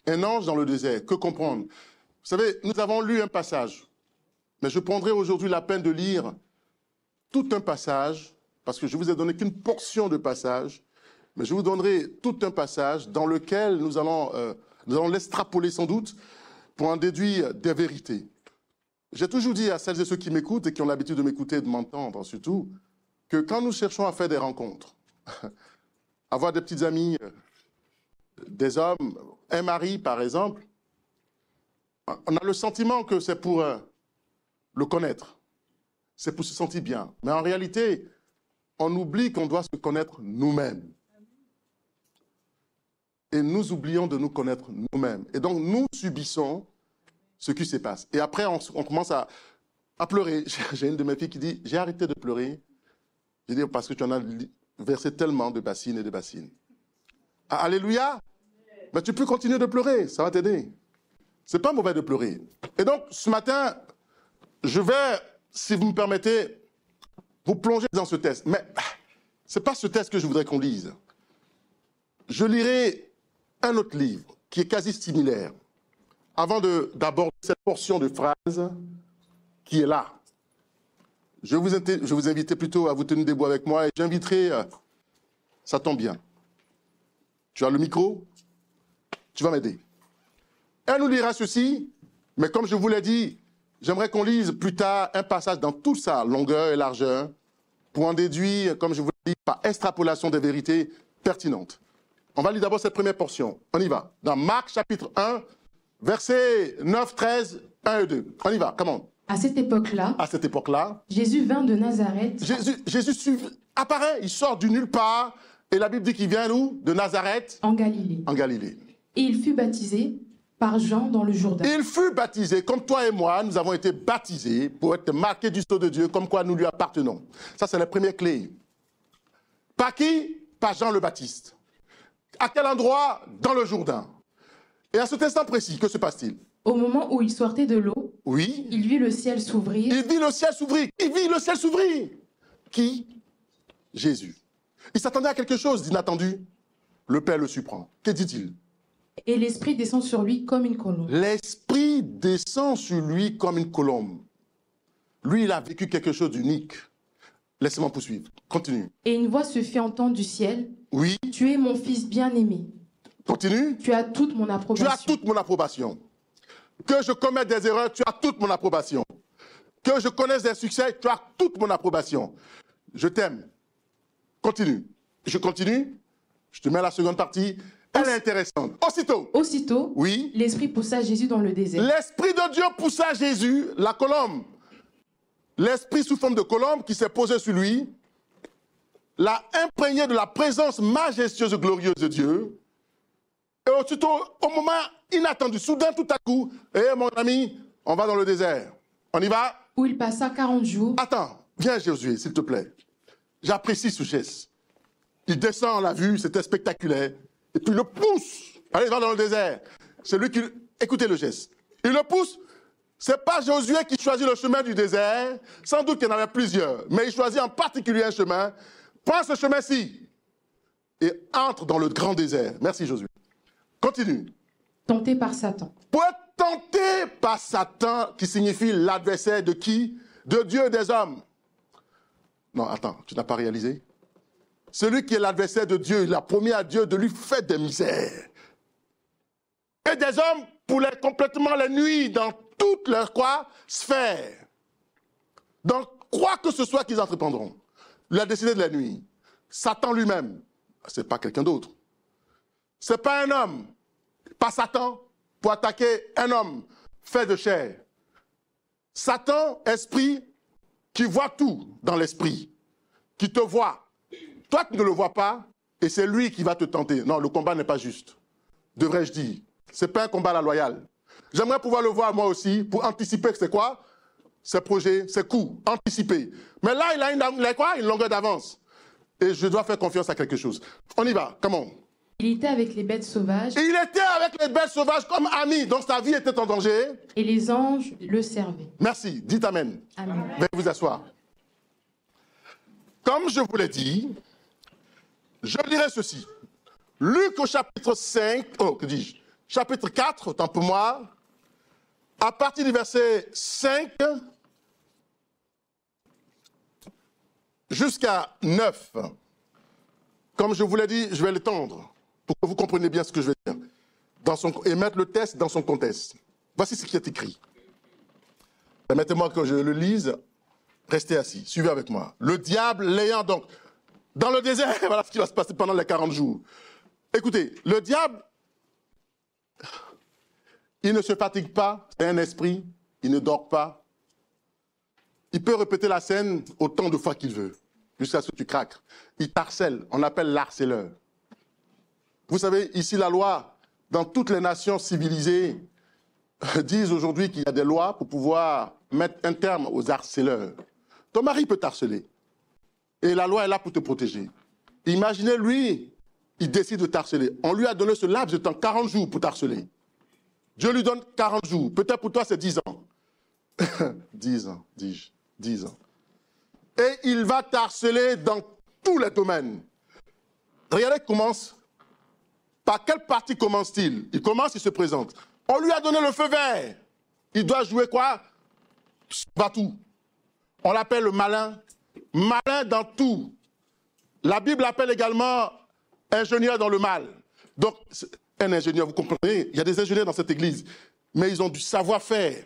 Un ange dans le désert, que comprendre? Vous savez, nous avons lu un passage, mais je prendrai aujourd'hui la peine de lire tout un passage, parce que je ne vous ai donné qu'une portion de passage, mais je vous donnerai tout un passage dans lequel nous allons l'extrapoler sans doute pour en déduire des vérités. J'ai toujours dit à celles et ceux qui m'écoutent et qui ont l'habitude de m'écouter et de m'entendre surtout, que quand nous cherchons à faire des rencontres, avoir des petites amies, des hommes, un mari par exemple, on a le sentiment que c'est pour le connaître, c'est pour se sentir bien. Mais en réalité, on oublie qu'on doit se connaître nous-mêmes. Et nous oublions de nous connaître nous-mêmes. Et donc nous subissons ce qui se passe. Et après, on commence à pleurer. J'ai une de mes filles qui dit, j'ai arrêté de pleurer. Je dis, parce que tu en as versé tellement de bassines et de bassines. Ah, alléluia. Mais tu peux continuer de pleurer, ça va t'aider. C'est pas mauvais de pleurer. Et donc, ce matin, je vais, si vous me permettez, vous plonger dans ce test. Mais ce n'est pas ce test que je voudrais qu'on lise. Je lirai un autre livre qui est quasi similaire, avant d'aborder cette portion de phrase qui est là. Je vous invitais plutôt à vous tenir debout avec moi et j'inviterai, ça tombe bien. Tu as le micro, tu vas m'aider. Elle nous lira ceci, mais comme je vous l'ai dit, j'aimerais qu'on lise plus tard un passage dans toute sa longueur et largeur pour en déduire, comme je vous l'ai dit, par extrapolation des vérités pertinentes. On va lire d'abord cette première portion. On y va. Dans Marc chapitre 1, versets 9, 13, 1 et 2. On y va, comment? À cette époque-là, Jésus vint de Nazareth. Jésus apparaît, il sort du nulle part, et la Bible dit qu'il vient d'où? De Nazareth. En Galilée. En Galilée. Et il fut baptisé par Jean dans le Jourdain. Il fut baptisé, comme toi et moi, nous avons été baptisés pour être marqués du sceau de Dieu, comme quoi nous lui appartenons. Ça, c'est la première clé. Par qui? Par Jean le Baptiste. À quel endroit? Dans le Jourdain. Et à cet instant précis, que se passe-t-il? Au moment où il sortait de l'eau, oui, il vit le ciel s'ouvrir. Il vit le ciel s'ouvrir. Il vit le ciel s'ouvrir. Qui? Jésus. Il s'attendait à quelque chose d'inattendu. Le Père le surprend. Que dit-il? Et l'Esprit descend sur lui comme une colombe. L'Esprit descend sur lui comme une colombe. Lui, il a vécu quelque chose d'unique. Laissez-moi poursuivre. Continue. Et une voix se fit entendre du ciel. Oui. Tu es mon fils bien-aimé. Continue. Tu as toute mon approbation. Tu as toute mon approbation. Que je commette des erreurs, tu as toute mon approbation. Que je connaisse des succès, tu as toute mon approbation. Je t'aime. Continue. Je continue. Je te mets à la seconde partie. Elle est intéressante. Aussitôt, oui, l'Esprit poussa Jésus dans le désert. L'Esprit de Dieu poussa Jésus, la colombe. L'Esprit sous forme de colombe qui s'est posé sur lui, l'a imprégné de la présence majestueuse et glorieuse de Dieu. Et aussitôt, au moment inattendu, soudain, tout à coup, mon ami, on va dans le désert. On y va? Où il passa 40 jours. Attends, viens Josué, s'il te plaît. J'apprécie ce geste. Il descend, on l'a vu, c'était spectaculaire. Et puis il le pousse. Allez, va dans le désert. C'est lui qui... Écoutez le geste. Il le pousse. C'est pas Josué qui choisit le chemin du désert. Sans doute qu'il y en avait plusieurs. Mais il choisit en particulier un chemin. Prends ce chemin-ci. Et entre dans le grand désert. Merci Josué. Continue. Tenté par Satan. Pour être tenté par Satan, qui signifie l'adversaire de qui? De Dieu et des hommes. Non, attends, tu n'as pas réalisé? Celui qui est l'adversaire de Dieu, il a promis à Dieu de lui faire des misères. Et des hommes pour complètement les nuire dans toutes leurs sphères. Donc, quoi que ce soit qu'ils entreprendront, il a décidé de les nuire. Satan lui-même, ce n'est pas quelqu'un d'autre. Ce n'est pas un homme, pas Satan, pour attaquer un homme fait de chair. Satan, esprit, qui voit tout dans l'esprit, qui te voit. Toi, tu ne le vois pas, et c'est lui qui va te tenter. Non, le combat n'est pas juste, devrais-je dire. Ce n'est pas un combat à la loyale. J'aimerais pouvoir le voir moi aussi, pour anticiper que c'est quoi? Ses projets, ses coups, anticiper. Mais là, il a une longueur d'avance. Et je dois faire confiance à quelque chose. On y va, comment? Il était avec les bêtes sauvages. Il était avec les bêtes sauvages comme ami, donc sa vie était en danger. Et les anges le servaient. Merci, dites amen. Amen. Veuillez vous asseoir. Comme je vous l'ai dit, je lirai ceci. Luc au chapitre 5, que dis-je? chapitre 4, autant pour moi, à partir du verset 5 jusqu'à 9. Comme je vous l'ai dit, je vais l'étendre pour que vous compreniez bien ce que je vais dire et mettre le texte dans son contexte. Voici ce qui est écrit. Permettez-moi que je le lise. Restez assis, suivez avec moi. Le diable l'ayant donc dans le désert, voilà ce qui va se passer pendant les 40 jours. Écoutez, le diable, il ne se fatigue pas, c'est un esprit, il ne dort pas. Il peut répéter la scène autant de fois qu'il veut, jusqu'à ce que tu craques. Il t'harcèle, on l'appelle l'harceleur. Vous savez, ici la loi, dans toutes les nations civilisées, disent aujourd'hui qu'il y a des lois pour pouvoir mettre un terme aux harceleurs. Ton mari peut t'harceler. Et la loi est là pour te protéger. Imaginez, lui, il décide de t'harceler. On lui a donné ce laps de temps, 40 jours pour t'harceler. Dieu lui donne 40 jours. Peut-être pour toi, c'est 10 ans. 10 ans, dis-je. 10 ans. Et il va t'harceler dans tous les domaines. Regardez, il commence. Par quelle partie commence-t-il? Il commence, il se présente. On lui a donné le feu vert. Il doit jouer quoi? Pas tout. On l'appelle le malin. Malin dans tout. La Bible l'appelle également ingénieur dans le mal. Donc, un ingénieur, vous comprenez, il y a des ingénieurs dans cette église, mais ils ont du savoir-faire.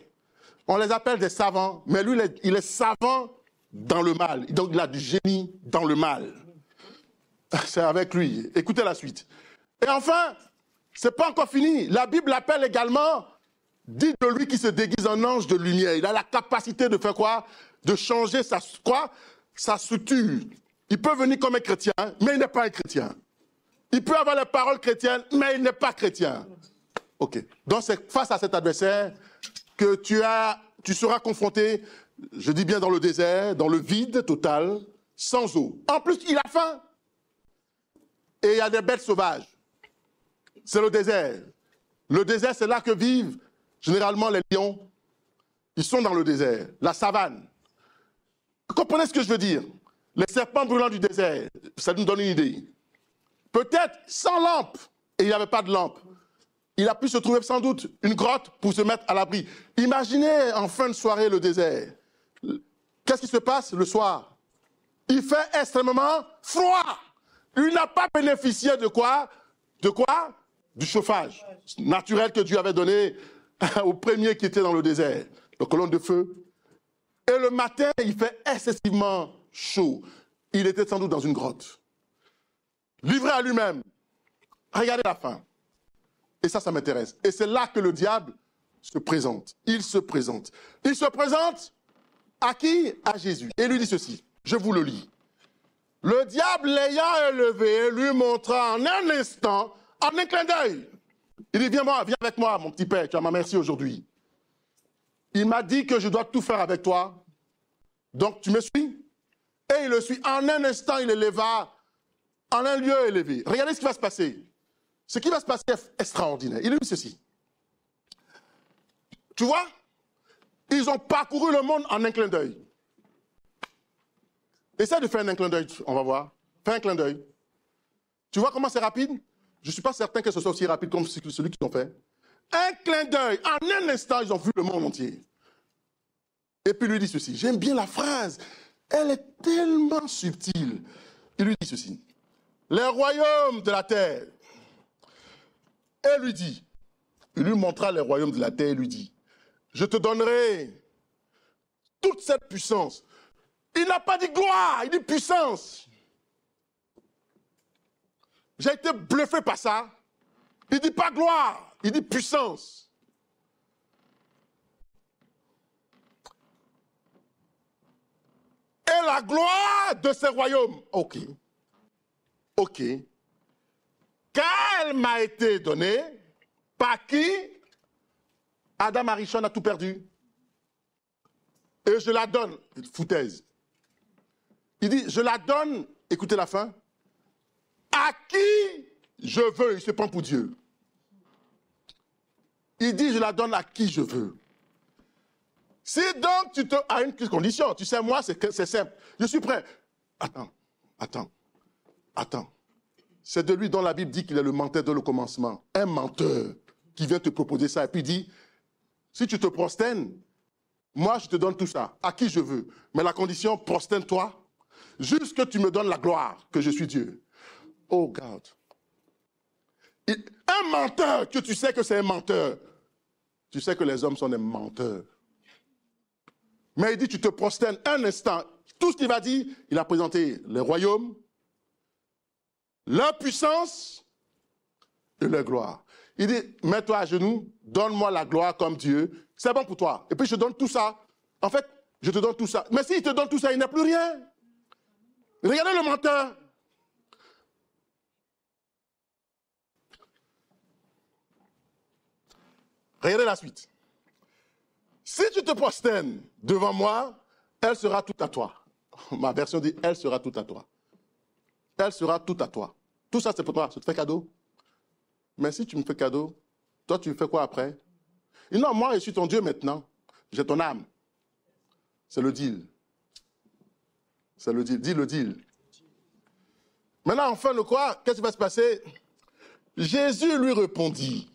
On les appelle des savants, mais lui, il est savant dans le mal. Donc, il a du génie dans le mal. C'est avec lui. Écoutez la suite. Et enfin, c'est pas encore fini. La Bible l'appelle également, dit de lui qui se déguise en ange de lumière. Il a la capacité de faire quoi? De changer sa structure. Il peut venir comme un chrétien, mais il n'est pas un chrétien. Il peut avoir les paroles chrétiennes, mais il n'est pas chrétien. Ok. Donc c'est face à cet adversaire que tu seras confronté, je dis bien dans le désert, dans le vide total, sans eau. En plus, il a faim. Et il y a des bêtes sauvages. C'est le désert. Le désert, c'est là que vivent généralement les lions. Ils sont dans le désert, la savane. Vous comprenez ce que je veux dire? Les serpents brûlants du désert, ça nous donne une idée. Peut-être sans lampe, et il n'y avait pas de lampe. Il a pu se trouver sans doute une grotte pour se mettre à l'abri. Imaginez en fin de soirée le désert. Qu'est-ce qui se passe le soir? Il fait extrêmement froid. Il n'a pas bénéficié de quoi? De quoi? Du chauffage naturel que Dieu avait donné aux premiers qui étaient dans le désert, le colonne de feu. Et le matin, il fait excessivement chaud. Il était sans doute dans une grotte. Livré à lui-même. Regardez la fin. Et ça m'intéresse. Et c'est là que le diable se présente. Il se présente. Il se présente à qui? À Jésus. Et lui dit ceci. Je vous le lis. Le diable l'ayant élevé, lui montra en un instant, en un clin d'œil. Il dit, viens avec moi, mon petit père, tu as ma merci aujourd'hui. Il m'a dit que je dois tout faire avec toi. Donc, tu me suis? Et il le suit. En un instant, il éleva en un lieu élevé. Regardez ce qui va se passer. Ce qui va se passer est extraordinaire. Il dit ceci. Tu vois? Ils ont parcouru le monde en un clin d'œil. Essaie de faire un clin d'œil, on va voir. Fais un clin d'œil. Tu vois comment c'est rapide? Je ne suis pas certain que ce soit aussi rapide comme celui qu'ils ont fait. Un clin d'œil. En un instant, ils ont vu le monde entier. Et puis il lui dit ceci. J'aime bien la phrase. Elle est tellement subtile. Il lui dit ceci. Les royaumes de la terre. Et lui dit. Il lui montra les royaumes de la terre et lui dit. Je te donnerai toute cette puissance. Il n'a pas dit gloire, il dit puissance. J'ai été bluffé par ça. Il ne dit pas gloire, il dit puissance. Et la gloire de ces royaumes. Ok. Ok. Car elle m'a été donnée par qui Adam Arishon a tout perdu. Et je la donne. Foutaise. Il dit, je la donne, écoutez la fin, à qui je veux. Il se prend pour Dieu. Il dit, je la donne à qui je veux. Si donc tu te... à une condition, tu sais, moi, c'est simple. Je suis prêt. Attends. C'est de lui dont la Bible dit qu'il est le menteur dès le commencement. Un menteur. qui vient te proposer ça et puis dit, si tu te prosternes, moi je te donne tout ça, à qui je veux. Mais la condition, prosterne-toi, juste que tu me donnes la gloire, que je suis Dieu. Oh God. Un menteur, que tu sais que c'est un menteur. Tu sais que les hommes sont des menteurs. Mais il dit, tu te prosternes un instant. Tout ce qu'il va dire, il a présenté les royaumes, leur puissance et leur gloire. Il dit, mets-toi à genoux, donne-moi la gloire comme Dieu. C'est bon pour toi. Et puis je te donne tout ça. En fait, je te donne tout ça. Mais s'il te donne tout ça, il n'a plus rien. Regardez le menteur. Regardez la suite. Si tu te prosternes devant moi, elle sera toute à toi. Ma version dit, elle sera toute à toi. Elle sera toute à toi. Tout ça, c'est pour toi. Je te fais cadeau. Mais si tu me fais cadeau, toi, tu fais quoi après? Il dit, non, moi, je suis ton Dieu maintenant. J'ai ton âme. C'est le deal. C'est le deal. Dis le deal. Maintenant, enfin, le quoi? Qu'est-ce qui va se passer? Jésus lui répondit,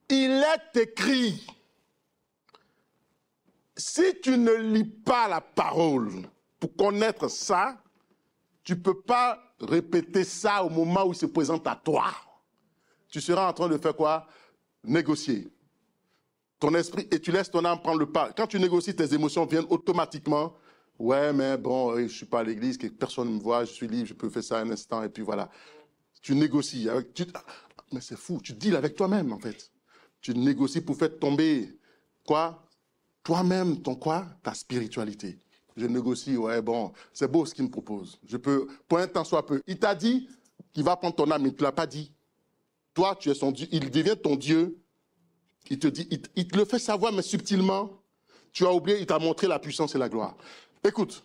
il est écrit, si tu ne lis pas la parole pour connaître ça, tu ne peux pas répéter ça au moment où il se présente à toi. Tu seras en train de faire quoi? Négocier. Ton esprit, et tu laisses ton âme prendre le pas. Quand tu négocies, tes émotions viennent automatiquement. Ouais, mais bon, je ne suis pas à l'église, personne ne me voit, je suis libre, je peux faire ça un instant, et puis voilà. Tu négocies. Mais c'est fou, tu deals avec toi-même, en fait. Tu négocies pour faire tomber, quoi? Toi-même, ta spiritualité. Je négocie, ouais, bon, c'est beau ce qu'il me propose. Je peux, pour un temps soit peu. Il t'a dit qu'il va prendre ton âme, il ne te l'a pas dit. Toi, tu es son Dieu, il devient ton Dieu. Il te dit, il te le fait savoir, mais subtilement. Tu as oublié, il t'a montré la puissance et la gloire. Écoute,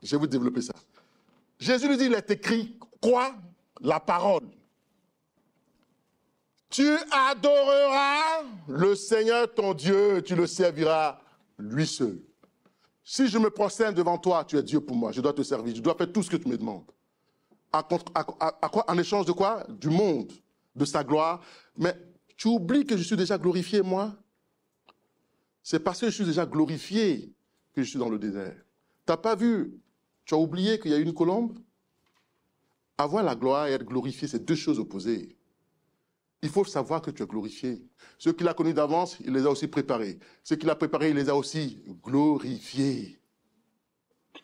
je vais vous développer ça. Jésus lui dit, il est écrit, quoi? La parole. Tu adoreras le Seigneur ton Dieu, et tu le serviras lui seul. Si je me prosterne devant toi, tu es Dieu pour moi, je dois te servir, je dois faire tout ce que tu me demandes. À quoi? En échange de quoi? Du monde, de sa gloire. Mais tu oublies que je suis déjà glorifié, moi? C'est parce que je suis déjà glorifié que je suis dans le désert. Tu n'as pas vu, tu as oublié qu'il y a une colombe? Avoir la gloire et être glorifié, c'est deux choses opposées. Il faut savoir que tu es glorifié. Ceux qu'il a connus d'avance, il les a aussi préparés. Ceux qu'il a préparés, il les a aussi glorifiés.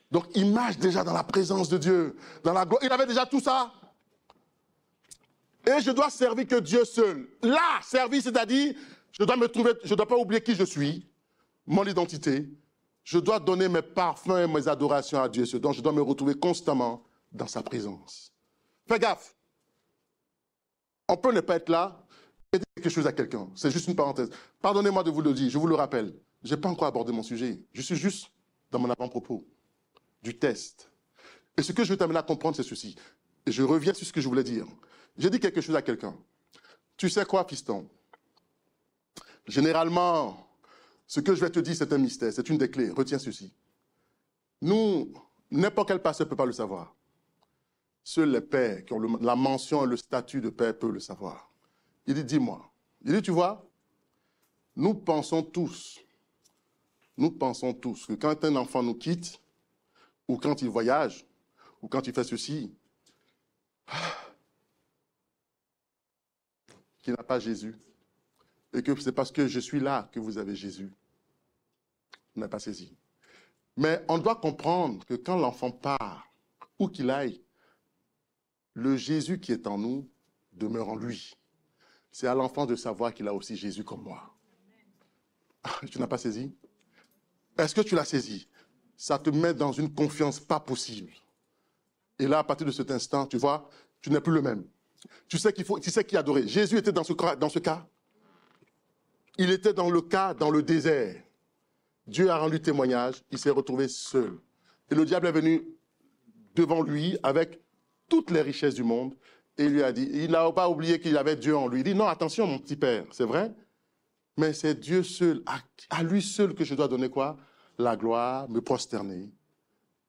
Donc, il marche déjà dans la présence de Dieu, dans la gloire. Il avait déjà tout ça. Et je dois servir que Dieu seul. Là, servir, c'est-à-dire, je dois me trouver, je ne dois pas oublier qui je suis, mon identité. Je dois donner mes parfums et mes adorations à Dieu seul. Donc, je dois me retrouver constamment dans sa présence. Fais gaffe. On peut ne pas être là et dire quelque chose à quelqu'un. C'est juste une parenthèse. Pardonnez-moi de vous le dire, je vous le rappelle. Je n'ai pas encore abordé mon sujet. Je suis juste dans mon avant-propos du test. Et ce que je veux t'amener à comprendre, c'est ceci. Et je reviens sur ce que je voulais dire. J'ai dit quelque chose à quelqu'un. Tu sais quoi, fiston? Généralement, ce que je vais te dire, c'est un mystère. C'est une des clés. Retiens ceci. Nous, n'importe quel pasteur ne peut pas le savoir. Seuls les pères qui ont la mention et le statut de père peuvent le savoir. Il dit, dis-moi. Il dit, tu vois, nous pensons tous que quand un enfant nous quitte, ou quand il voyage, ou quand il fait ceci, qu'il n'a pas Jésus. Et que c'est parce que je suis là que vous avez Jésus. On n'a pas saisi. Mais on doit comprendre que quand l'enfant part, où qu'il aille, le Jésus qui est en nous demeure en lui. C'est à l'enfant de savoir qu'il a aussi Jésus comme moi. Tu n'as pas saisi? Est-ce que tu l'as saisi? Ça te met dans une confiance pas possible. Et là, à partir de cet instant, tu vois, tu n'es plus le même. Tu sais qui adorer. Jésus était dans ce cas. Il était dans le cas, dans le désert. Dieu a rendu témoignage, il s'est retrouvé seul. Et le diable est venu devant lui avec toutes les richesses du monde, et il lui a dit, il n'a pas oublié qu'il avait Dieu en lui. Il dit, non, attention mon petit père, c'est vrai, mais c'est Dieu seul, à lui seul que je dois donner quoi? La gloire, me prosterner,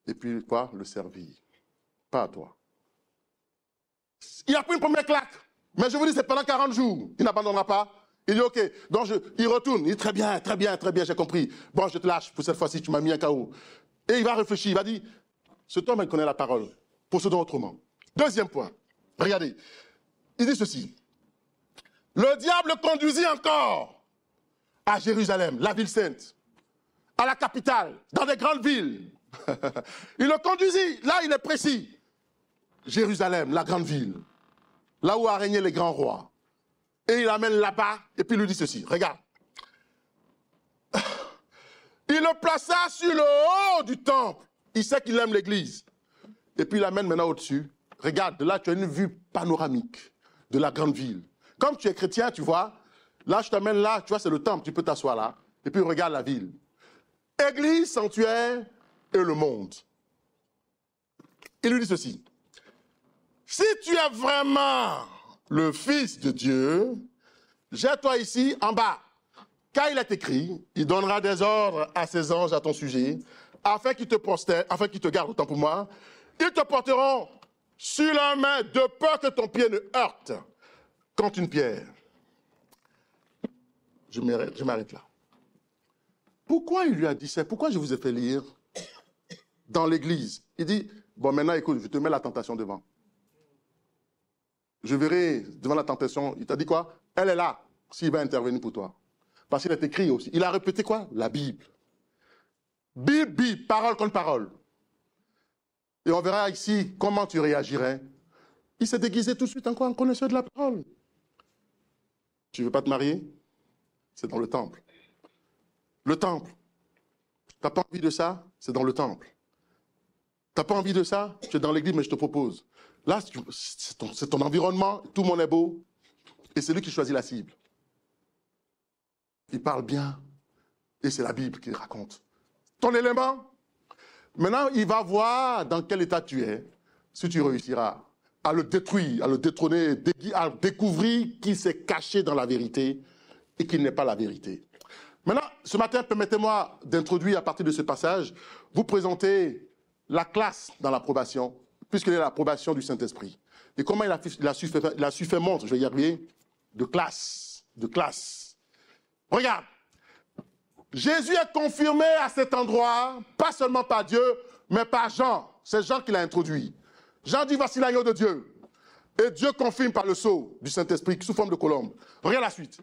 et puis quoi? Le servir. Pas à toi. Il a pris une première claque, mais je vous dis, c'est pendant 40 jours, il n'abandonnera pas. Il dit, OK. Donc, il retourne. Il dit, très bien, j'ai compris. Bon, je te lâche pour cette fois-ci, tu m'as mis un KO. Et il va réfléchir, il va dire, cet homme, il connaît la parole. Procédons autrement. Deuxième point. Regardez. Il dit ceci. Le diable conduisit encore à Jérusalem, la ville sainte, à la capitale, dans des grandes villes. Il le conduisit, là il est précis. Jérusalem, la grande ville, là où a régné les grands rois. Et il l'amène là-bas, et puis il lui dit ceci, regarde. Il le plaça sur le haut du temple. Il sait qu'il aime l'église. Et puis il l'amène maintenant au-dessus. Regarde, de là tu as une vue panoramique de la grande ville. Comme tu es chrétien, tu vois, là je t'amène là, tu vois, c'est le temple, tu peux t'asseoir là. Et puis regarde la ville. Église, sanctuaire et le monde. Il lui dit ceci. Si tu es vraiment le Fils de Dieu, jette-toi ici en bas. Car il est écrit, il donnera des ordres à ses anges à ton sujet, afin qu'ils te prosternent, afin qu'ils te gardent, autant pour moi. Ils te porteront sur la main de peur que ton pied ne heurte contre une pierre. Je m'arrête là. Pourquoi il lui a dit ça? Pourquoi je vous ai fait lire dans l'église? Il dit, bon maintenant écoute, je te mets la tentation devant. Je verrai devant la tentation, il t'a dit quoi? Elle est là, s'il va intervenir pour toi. Parce qu'il est écrit aussi. Il a répété quoi? La Bible. Bible, parole contre parole. Et on verra ici comment tu réagirais. Il s'est déguisé tout de suite encore en connaisseur de la parole. Tu ne veux pas te marier? C'est dans le temple. Le temple. Tu n'as pas envie de ça? C'est dans le temple. Tu n'as pas envie de ça? Tu es dans l'église, mais je te propose. Là, c'est ton environnement, tout le monde est beau. Et c'est lui qui choisit la cible. Il parle bien. Et c'est la Bible qui raconte. Ton élément. Maintenant, il va voir dans quel état tu es, si tu réussiras à le détruire, à le détrôner, à découvrir qu'il s'est caché dans la vérité et qu'il n'est pas la vérité. Maintenant, ce matin, permettez-moi d'introduire à partir de ce passage, vous présenter la classe dans l'approbation, puisqu'il est l'approbation du Saint-Esprit. Et comment il a su faire montre, je vais y arriver, de classe. Regarde, Jésus est confirmé à cet endroit, pas seulement par Dieu, mais par Jean. C'est Jean qui l'a introduit. Jean dit, voici l'agneau de Dieu. Et Dieu confirme par le sceau du Saint-Esprit, sous forme de colombe. Regarde la suite.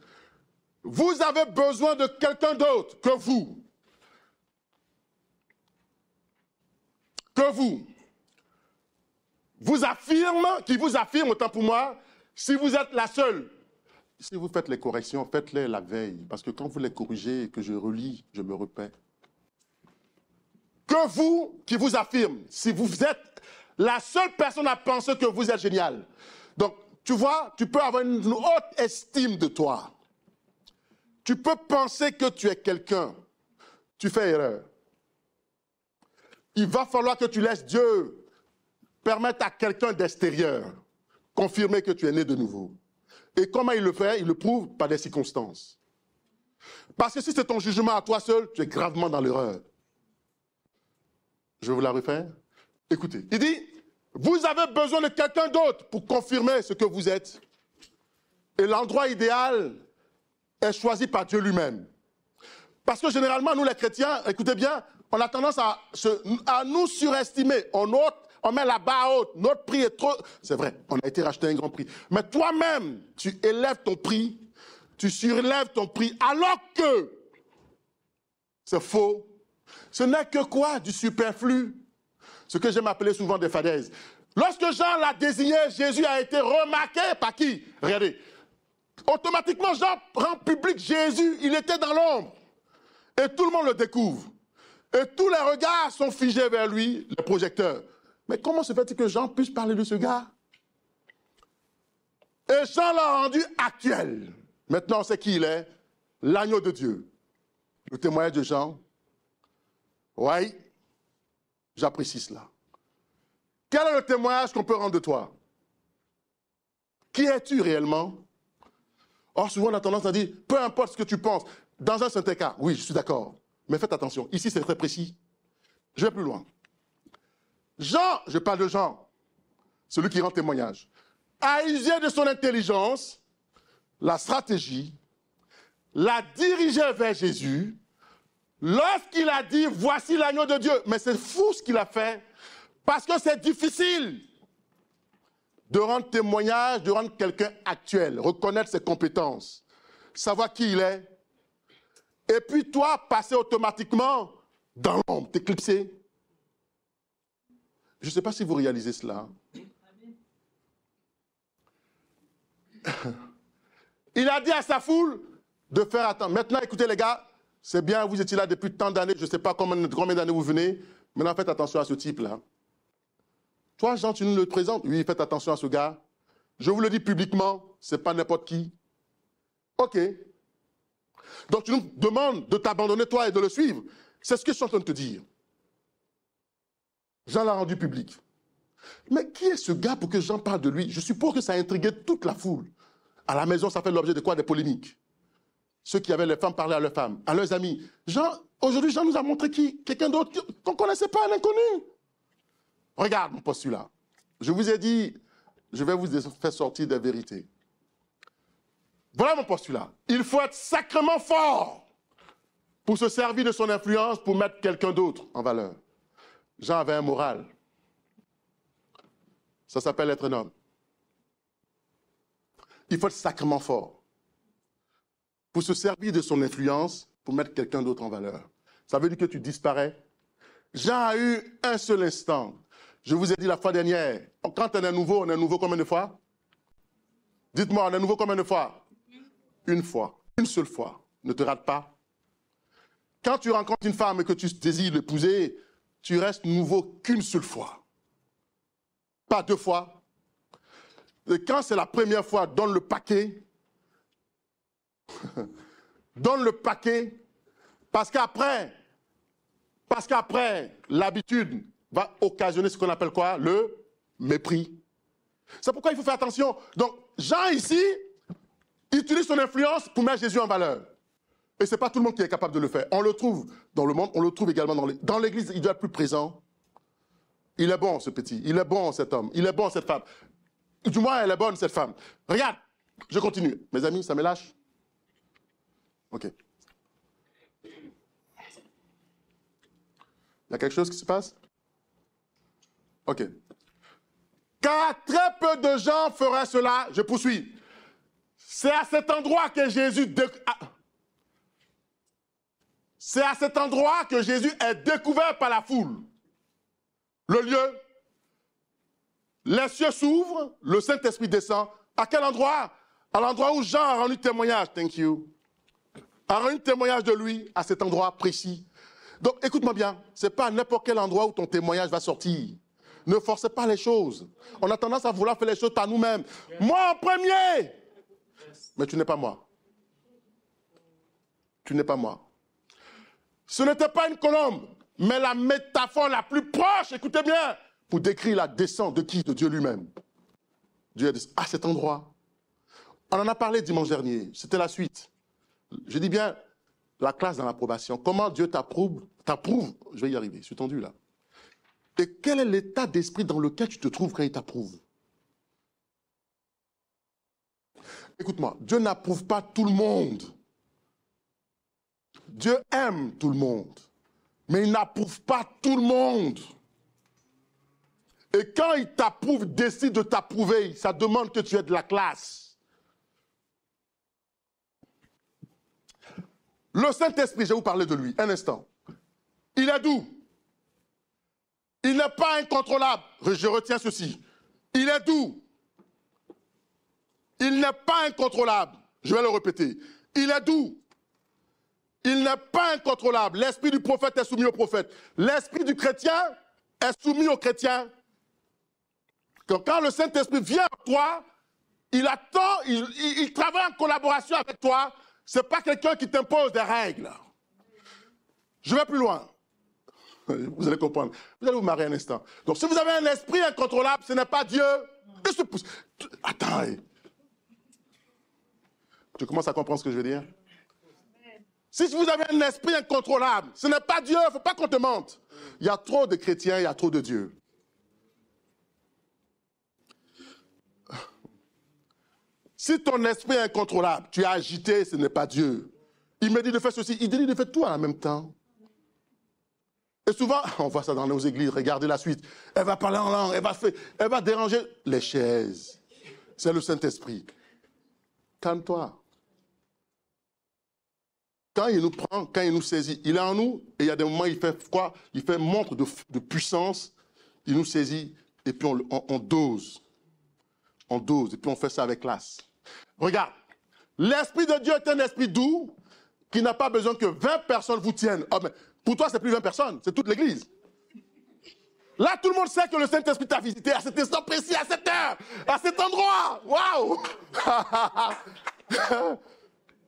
Vous avez besoin de quelqu'un d'autre que vous. Qui vous affirme, autant pour moi, si vous êtes la seule. Si vous faites les corrections, faites-les la veille. Parce que quand vous les corrigez et que je relis, je me repets. Que vous, qui vous affirme, si vous êtes la seule personne à penser que vous êtes génial. Donc, tu vois, tu peux avoir une haute estime de toi. Tu peux penser que tu es quelqu'un. Tu fais erreur. Il va falloir que tu laisses Dieu permettre à quelqu'un d'extérieur confirmer que tu es né de nouveau. Et comment il le fait? Il le prouve par des circonstances. Parce que si c'est ton jugement à toi seul, tu es gravement dans l'erreur. Je vais vous la refaire. Écoutez, il dit, vous avez besoin de quelqu'un d'autre pour confirmer ce que vous êtes. Et l'endroit idéal est choisi par Dieu lui-même. Parce que généralement, nous les chrétiens, écoutez bien, on a tendance à nous surestimer. On met la barre haute, notre prix est trop... C'est vrai, on a été racheté un grand prix. Mais toi-même, tu élèves ton prix, tu surélèves ton prix, alors que c'est faux. Ce n'est que quoi? Du superflu. Ce que j'aime appeler souvent des fadaises. Lorsque Jean l'a désigné, Jésus a été remarqué par qui? Regardez. Automatiquement, Jean rend public Jésus. Il était dans l'ombre. Et tout le monde le découvre. Et tous les regards sont figés vers lui, les projecteurs. Mais comment se fait-il que Jean puisse parler de ce gars? Et Jean l'a rendu actuel. Maintenant, on sait qui il est. L'agneau de Dieu. Le témoignage de Jean. Oui, j'apprécie cela. Quel est le témoignage qu'on peut rendre de toi? Qui es-tu réellement? Or, souvent, on a tendance à dire, peu importe ce que tu penses, dans un certain cas, oui, je suis d'accord. Mais faites attention, ici, c'est très précis. Je vais plus loin. Jean, je parle de Jean, celui qui rend témoignage, a usé de son intelligence, la stratégie l'a dirigé vers Jésus lorsqu'il a dit « Voici l'agneau de Dieu ». Mais c'est fou ce qu'il a fait parce que c'est difficile de rendre témoignage, de rendre quelqu'un actuel, reconnaître ses compétences, savoir qui il est. Et puis toi, passer automatiquement dans l'ombre, t'éclipser. Je ne sais pas si vous réalisez cela. Il a dit à sa foule de faire attention. Maintenant, écoutez les gars, c'est bien, vous étiez là depuis tant d'années, je ne sais pas combien d'années vous venez. Maintenant, faites attention à ce type-là. Toi, Jean, tu nous le présentes. Oui, faites attention à ce gars. Je vous le dis publiquement, ce n'est pas n'importe qui. OK. Donc, tu nous demandes de t'abandonner, toi, et de le suivre. C'est ce que je suis en train de te dire. Jean l'a rendu public. Mais qui est ce gars pour que Jean parle de lui? Je suppose que ça a intrigué toute la foule. À la maison, ça fait l'objet de quoi? Des polémiques. Ceux qui avaient les femmes parlaient à leurs femmes, à leurs amis. Aujourd'hui, Jean nous a montré qui? Quelqu'un d'autre qu'on ne connaissait pas, un inconnu. Regarde mon postulat. Je vous ai dit, je vais vous faire sortir des vérités. Voilà mon postulat. Il faut être sacrément fort pour se servir de son influence pour mettre quelqu'un d'autre en valeur. Jean avait un moral. Ça s'appelle être un homme. Il faut être sacrément fort pour se servir de son influence pour mettre quelqu'un d'autre en valeur. Ça veut dire que tu disparais. Jean a eu un seul instant. Je vous ai dit la fois dernière, quand on est nouveau combien de fois? Dites-moi, on est nouveau combien de fois? Une fois, une seule fois. Ne te rate pas. Quand tu rencontres une femme et que tu désires l'épouser, tu restes nouveau qu'une seule fois. Pas deux fois. Et quand c'est la première fois, donne le paquet. Donne le paquet. Parce qu'après, l'habitude va occasionner ce qu'on appelle quoi? Le mépris. C'est pourquoi il faut faire attention. Donc, Jean ici, utilise son influence pour mettre Jésus en valeur. Et ce n'est pas tout le monde qui est capable de le faire. On le trouve dans le monde, on le trouve également dans l'Église, il doit être plus présent. Il est bon, ce petit. Il est bon, cet homme. Il est bon, cette femme. Du moins, elle est bonne, cette femme. Regarde, je continue. Mes amis, ça me lâche? OK. Il y a quelque chose qui se passe? OK. Car très peu de gens feraient cela. Je poursuis. C'est à cet endroit que Jésus... C'est à cet endroit que Jésus est découvert par la foule. Le lieu, les cieux s'ouvrent, le Saint-Esprit descend. À quel endroit? À l'endroit où Jean a rendu témoignage, thank you, a rendu témoignage de lui, à cet endroit précis. Donc, écoute-moi bien, ce n'est pas à n'importe quel endroit où ton témoignage va sortir. Ne forcez pas les choses. On a tendance à vouloir faire les choses par nous-mêmes. Moi en premier! Mais tu n'es pas moi. Tu n'es pas moi. Ce n'était pas une colombe, mais la métaphore la plus proche, écoutez bien, pour décrire la descente de qui? De Dieu lui-même. Dieu a dit, à cet endroit. On en a parlé dimanche dernier, c'était la suite. Je dis bien, la classe dans l'approbation. Comment Dieu t'approuve, je vais y arriver, je suis tendu là. Et quel est l'état d'esprit dans lequel tu te trouves quand il t'approuve? Écoute-moi, Dieu n'approuve pas tout le monde. Dieu aime tout le monde, mais il n'approuve pas tout le monde. Et quand il t'approuve, décide de t'approuver, ça demande que tu aies de la classe. Le Saint-Esprit, je vais vous parler de lui, un instant. Il est doux. Il n'est pas incontrôlable. Je retiens ceci. Il est doux. Il n'est pas incontrôlable. Je vais le répéter. Il est doux. Il n'est pas incontrôlable. L'esprit du prophète est soumis au prophète. L'esprit du chrétien est soumis au chrétien. Quand le Saint-Esprit vient à toi, il attend, il travaille en collaboration avec toi. Ce n'est pas quelqu'un qui t'impose des règles. Je vais plus loin. Vous allez comprendre. Vous allez vous marier un instant. Donc, si vous avez un esprit incontrôlable, ce n'est pas Dieu. Attends. Tu commences à comprendre ce que je veux dire? Si vous avez un esprit incontrôlable, ce n'est pas Dieu, il ne faut pas qu'on te mente. Il y a trop de chrétiens, il y a trop de Dieu. Si ton esprit est incontrôlable, tu es agité, ce n'est pas Dieu. Il me dit de faire ceci, il dit de faire tout en même temps. Et souvent, on voit ça dans nos églises, regardez la suite. Elle va parler en langue, elle va déranger les chaises. C'est le Saint-Esprit. Calme-toi. Quand il nous prend, quand il nous saisit, il est en nous, et il y a des moments, il fait quoi? Il fait montre de puissance, il nous saisit, et puis on dose. On dose, et puis on fait ça avec classe. Regarde, l'Esprit de Dieu est un esprit doux, qui n'a pas besoin que 20 personnes vous tiennent. Oh, mais pour toi, c'est plus 20 personnes, c'est toute l'Église. Là, tout le monde sait que le Saint-Esprit t'a visité à cet instant précis, à cette heure, à cet endroit. Waouh!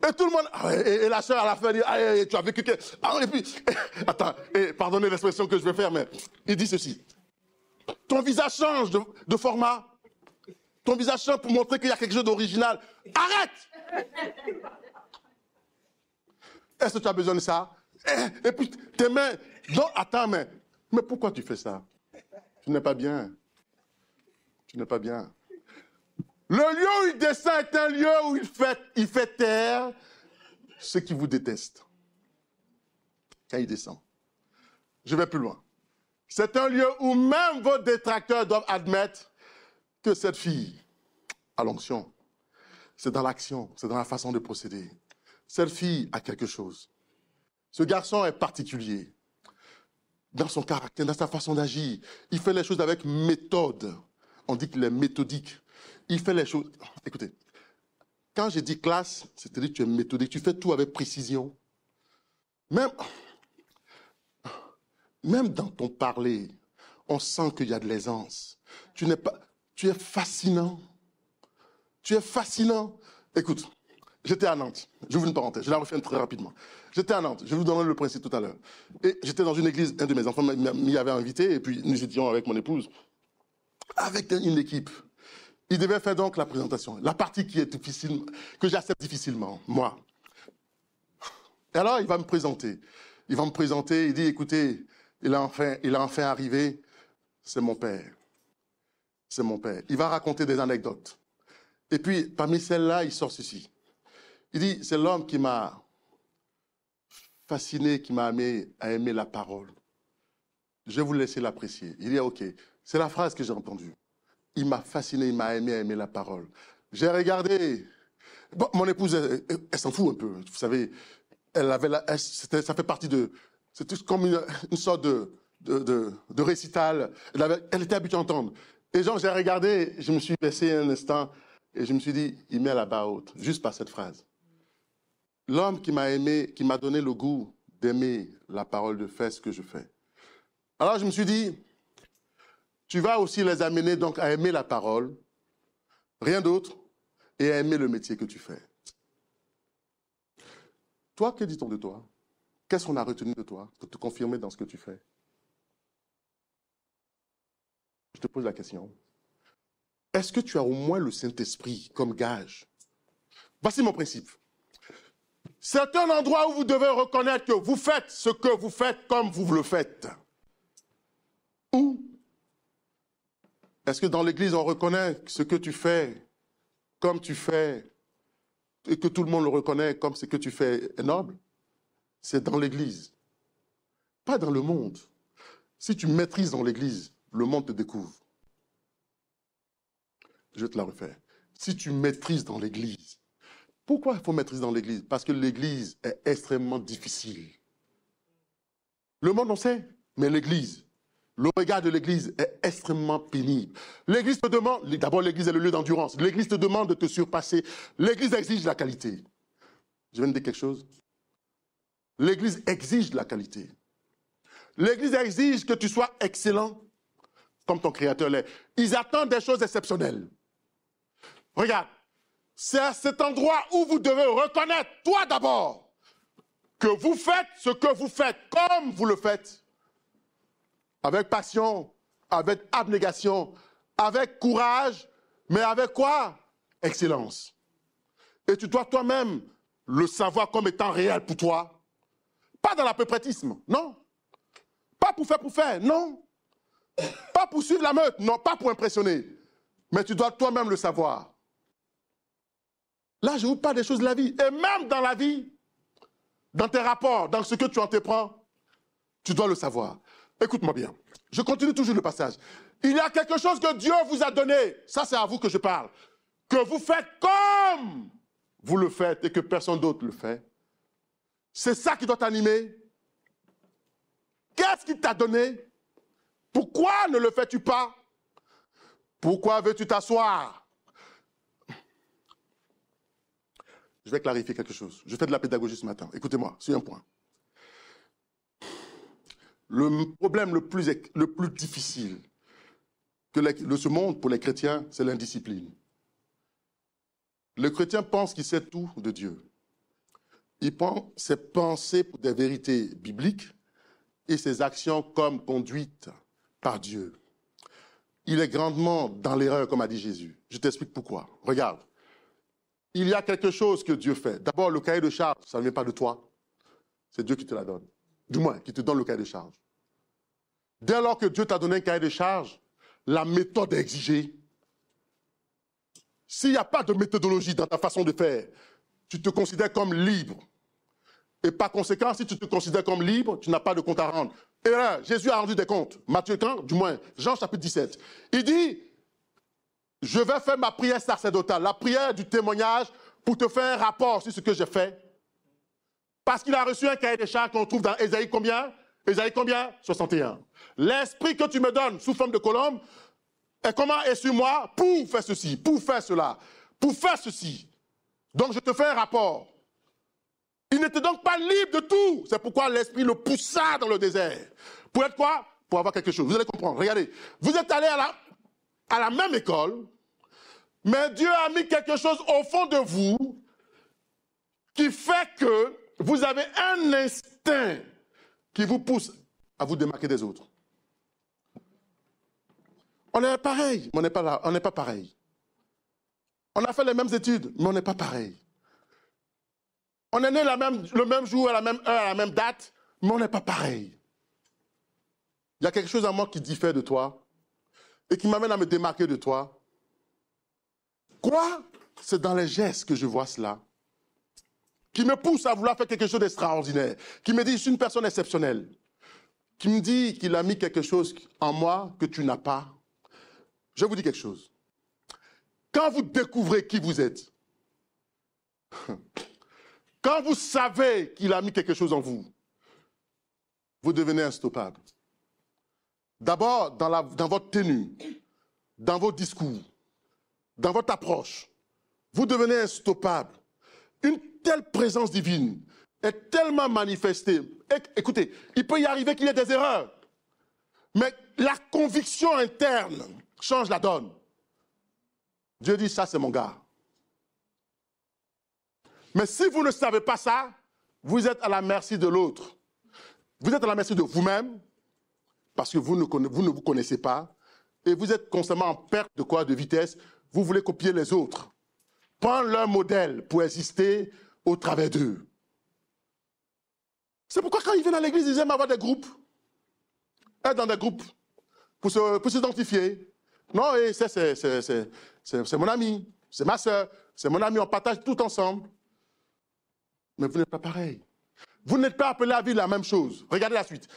Et tout le monde... Et la sœur, à la fin, dit, ah, tu as vécu... Et puis, attends, pardonnez l'expression que je vais faire, mais il dit ceci. Ton visage change de format. Ton visage change pour montrer qu'il y a quelque chose d'original. Arrête! Est-ce que tu as besoin de ça? Et puis, tes mains... Non, attends, mais pourquoi tu fais ça? Tu n'es pas bien. Tu n'es pas bien. Le lieu où il descend est un lieu où il fait taire ceux qui vous détestent. Quand il descend. Je vais plus loin. C'est un lieu où même vos détracteurs doivent admettre que cette fille a l'onction. C'est dans l'action, c'est dans la façon de procéder. Cette fille a quelque chose. Ce garçon est particulier. Dans son caractère, dans sa façon d'agir. Il fait les choses avec méthode. On dit qu'il est méthodique. Il fait les choses... Écoutez, quand j'ai dit classe, c'est-à-dire que tu es méthodique, tu fais tout avec précision. Même dans ton parler, on sent qu'il y a de l'aisance. Tu es fascinant. Tu es fascinant. Écoute, j'étais à Nantes. J'ouvre une parenthèse, je la refais très rapidement. J'étais à Nantes, je vous donnerai le principe tout à l'heure. Et j'étais dans une église, un de mes enfants m'y avait invité, et puis nous étions avec mon épouse, avec une équipe. Il devait faire donc la présentation. La partie qui est difficile, que j'accepte difficilement, moi. Et alors, il va me présenter. Il dit, écoutez, il est enfin arrivé, c'est mon père. C'est mon père. Il va raconter des anecdotes. Et puis, parmi celles-là, il sort ceci. Il dit, c'est l'homme qui m'a fasciné, qui m'a amené à aimer la parole. Je vais vous laisser l'apprécier. Il dit, ok, c'est la phrase que j'ai entendue. Il m'a fasciné, il m'a aimé à aimer la parole. J'ai regardé. Bon, mon épouse, elle s'en fout un peu. Vous savez, ça fait partie de... C'était comme une sorte de récital. Elle était habituée à entendre. Et genre, j'ai regardé, je me suis baissé un instant et je me suis dit, il met la barre haute, juste par cette phrase. L'homme qui m'a aimé, qui m'a donné le goût d'aimer la parole, de faire ce que je fais. Alors je me suis dit, tu vas aussi les amener donc à aimer la parole, rien d'autre, et à aimer le métier que tu fais. Toi, que dit-on de toi? Qu'est-ce qu'on a retenu de toi pour te confirmer dans ce que tu fais? Je te pose la question. Est-ce que tu as au moins le Saint-Esprit comme gage? Voici mon principe. C'est un endroit où vous devez reconnaître que vous faites ce que vous faites comme vous le faites. Ou est-ce que dans l'Église, on reconnaît ce que tu fais comme tu fais et que tout le monde le reconnaît comme ce que tu fais est noble? C'est dans l'Église, pas dans le monde. Si tu maîtrises dans l'Église, le monde te découvre. Je vais te la refaire. Si tu maîtrises dans l'Église, pourquoi il faut maîtriser dans l'Église? Parce que l'Église est extrêmement difficile. Le monde, on sait, mais l'Église, le regard de l'Église est extrêmement pénible. L'Église te demande, d'abord l'Église est le lieu d'endurance, l'Église te demande de te surpasser, l'Église exige la qualité. Je viens de dire quelque chose? L'Église exige la qualité. L'Église exige que tu sois excellent, comme ton Créateur l'est. Ils attendent des choses exceptionnelles. Regarde, c'est à cet endroit où vous devez reconnaître, toi d'abord, que vous faites ce que vous faites comme vous le faites. Avec passion, avec abnégation, avec courage, mais avec quoi? Excellence. Et tu dois toi-même le savoir comme étant réel pour toi. Pas dans l'apoprétisme, non. Pas pour faire, non. Pas pour suivre la meute, non, pas pour impressionner. Mais tu dois toi-même le savoir. Là, je vous parle des choses de la vie. Et même dans la vie, dans tes rapports, dans ce que tu entreprends, tu dois le savoir. Écoute-moi bien. Je continue toujours le passage. Il y a quelque chose que Dieu vous a donné. Ça, c'est à vous que je parle. Que vous faites comme vous le faites et que personne d'autre le fait. C'est ça qui doit t'animer. Qu'est-ce qu'il t'a donné? Pourquoi ne le fais-tu pas? Pourquoi veux-tu t'asseoir? Je vais clarifier quelque chose. Je fais de la pédagogie ce matin. Écoutez-moi, sur un point. Le problème le plus difficile de ce monde pour les chrétiens, c'est l'indiscipline. Le chrétien pense qu'il sait tout de Dieu. Il pense ses pensées pour des vérités bibliques et ses actions comme conduites par Dieu. Il est grandement dans l'erreur, comme a dit Jésus. Je t'explique pourquoi. Regarde. Il y a quelque chose que Dieu fait. D'abord, le cahier de charge, ça ne vient pas de toi. C'est Dieu qui te la donne. Du moins, qui te donne le cahier de charge. Dès lors que Dieu t'a donné un cahier de charge, la méthode est exigée. S'il n'y a pas de méthodologie dans ta façon de faire, tu te considères comme libre. Et par conséquent, si tu te considères comme libre, tu n'as pas de compte à rendre. Et là, Jésus a rendu des comptes. Matthieu 15, du moins, Jean chapitre 17. Il dit, je vais faire ma prière sacerdotale, la prière du témoignage pour te faire un rapport sur ce que j'ai fait. Parce qu'il a reçu un cahier de charges qu'on trouve dans Ésaïe combien? Ésaïe combien? 61. L'esprit que tu me donnes sous forme de colombe, et comment est sur moi pour faire ceci, pour faire cela, pour faire ceci. Donc je te fais un rapport. Il n'était donc pas libre de tout. C'est pourquoi l'esprit le poussa dans le désert. Pour être quoi? Pour avoir quelque chose. Vous allez comprendre. Regardez, vous êtes allé à la même école, mais Dieu a mis quelque chose au fond de vous qui fait que vous avez un instinct qui vous pousse à vous démarquer des autres. On est pareil, mais on n'est pas pareil. On a fait les mêmes études, mais on n'est pas pareil. On est né le même jour, à la même heure, à la même date, mais on n'est pas pareil. Il y a quelque chose en moi qui diffère de toi et qui m'amène à me démarquer de toi. Quoi? C'est dans les gestes que je vois cela. Qui me pousse à vouloir faire quelque chose d'extraordinaire. Qui me dit, je suis une personne exceptionnelle. Qui me dit qu'il a mis quelque chose en moi que tu n'as pas. Je vous dis quelque chose. Quand vous découvrez qui vous êtes, quand vous savez qu'il a mis quelque chose en vous, vous devenez instoppable. D'abord, dans votre tenue, dans vos discours, dans votre approche, vous devenez instoppable. Une telle présence divine est tellement manifestée. Écoutez, il peut y arriver qu'il y ait des erreurs, mais la conviction interne change la donne. Dieu dit, ça c'est mon gars. Mais si vous ne savez pas ça, vous êtes à la merci de l'autre. Vous êtes à la merci de vous-même, parce que vous ne vous connaissez pas, et vous êtes constamment en perte de quoi? De vitesse. Vous voulez copier les autres. Prendre leur modèle pour exister au travers d'eux. C'est pourquoi quand ils viennent à l'église, ils aiment avoir des groupes. Être dans des groupes pour s'identifier. Non, et c'est mon ami, c'est ma soeur, c'est mon ami, on partage tout ensemble. Mais vous n'êtes pas pareil. Vous n'êtes pas appelé à vivre la même chose. Regardez la suite.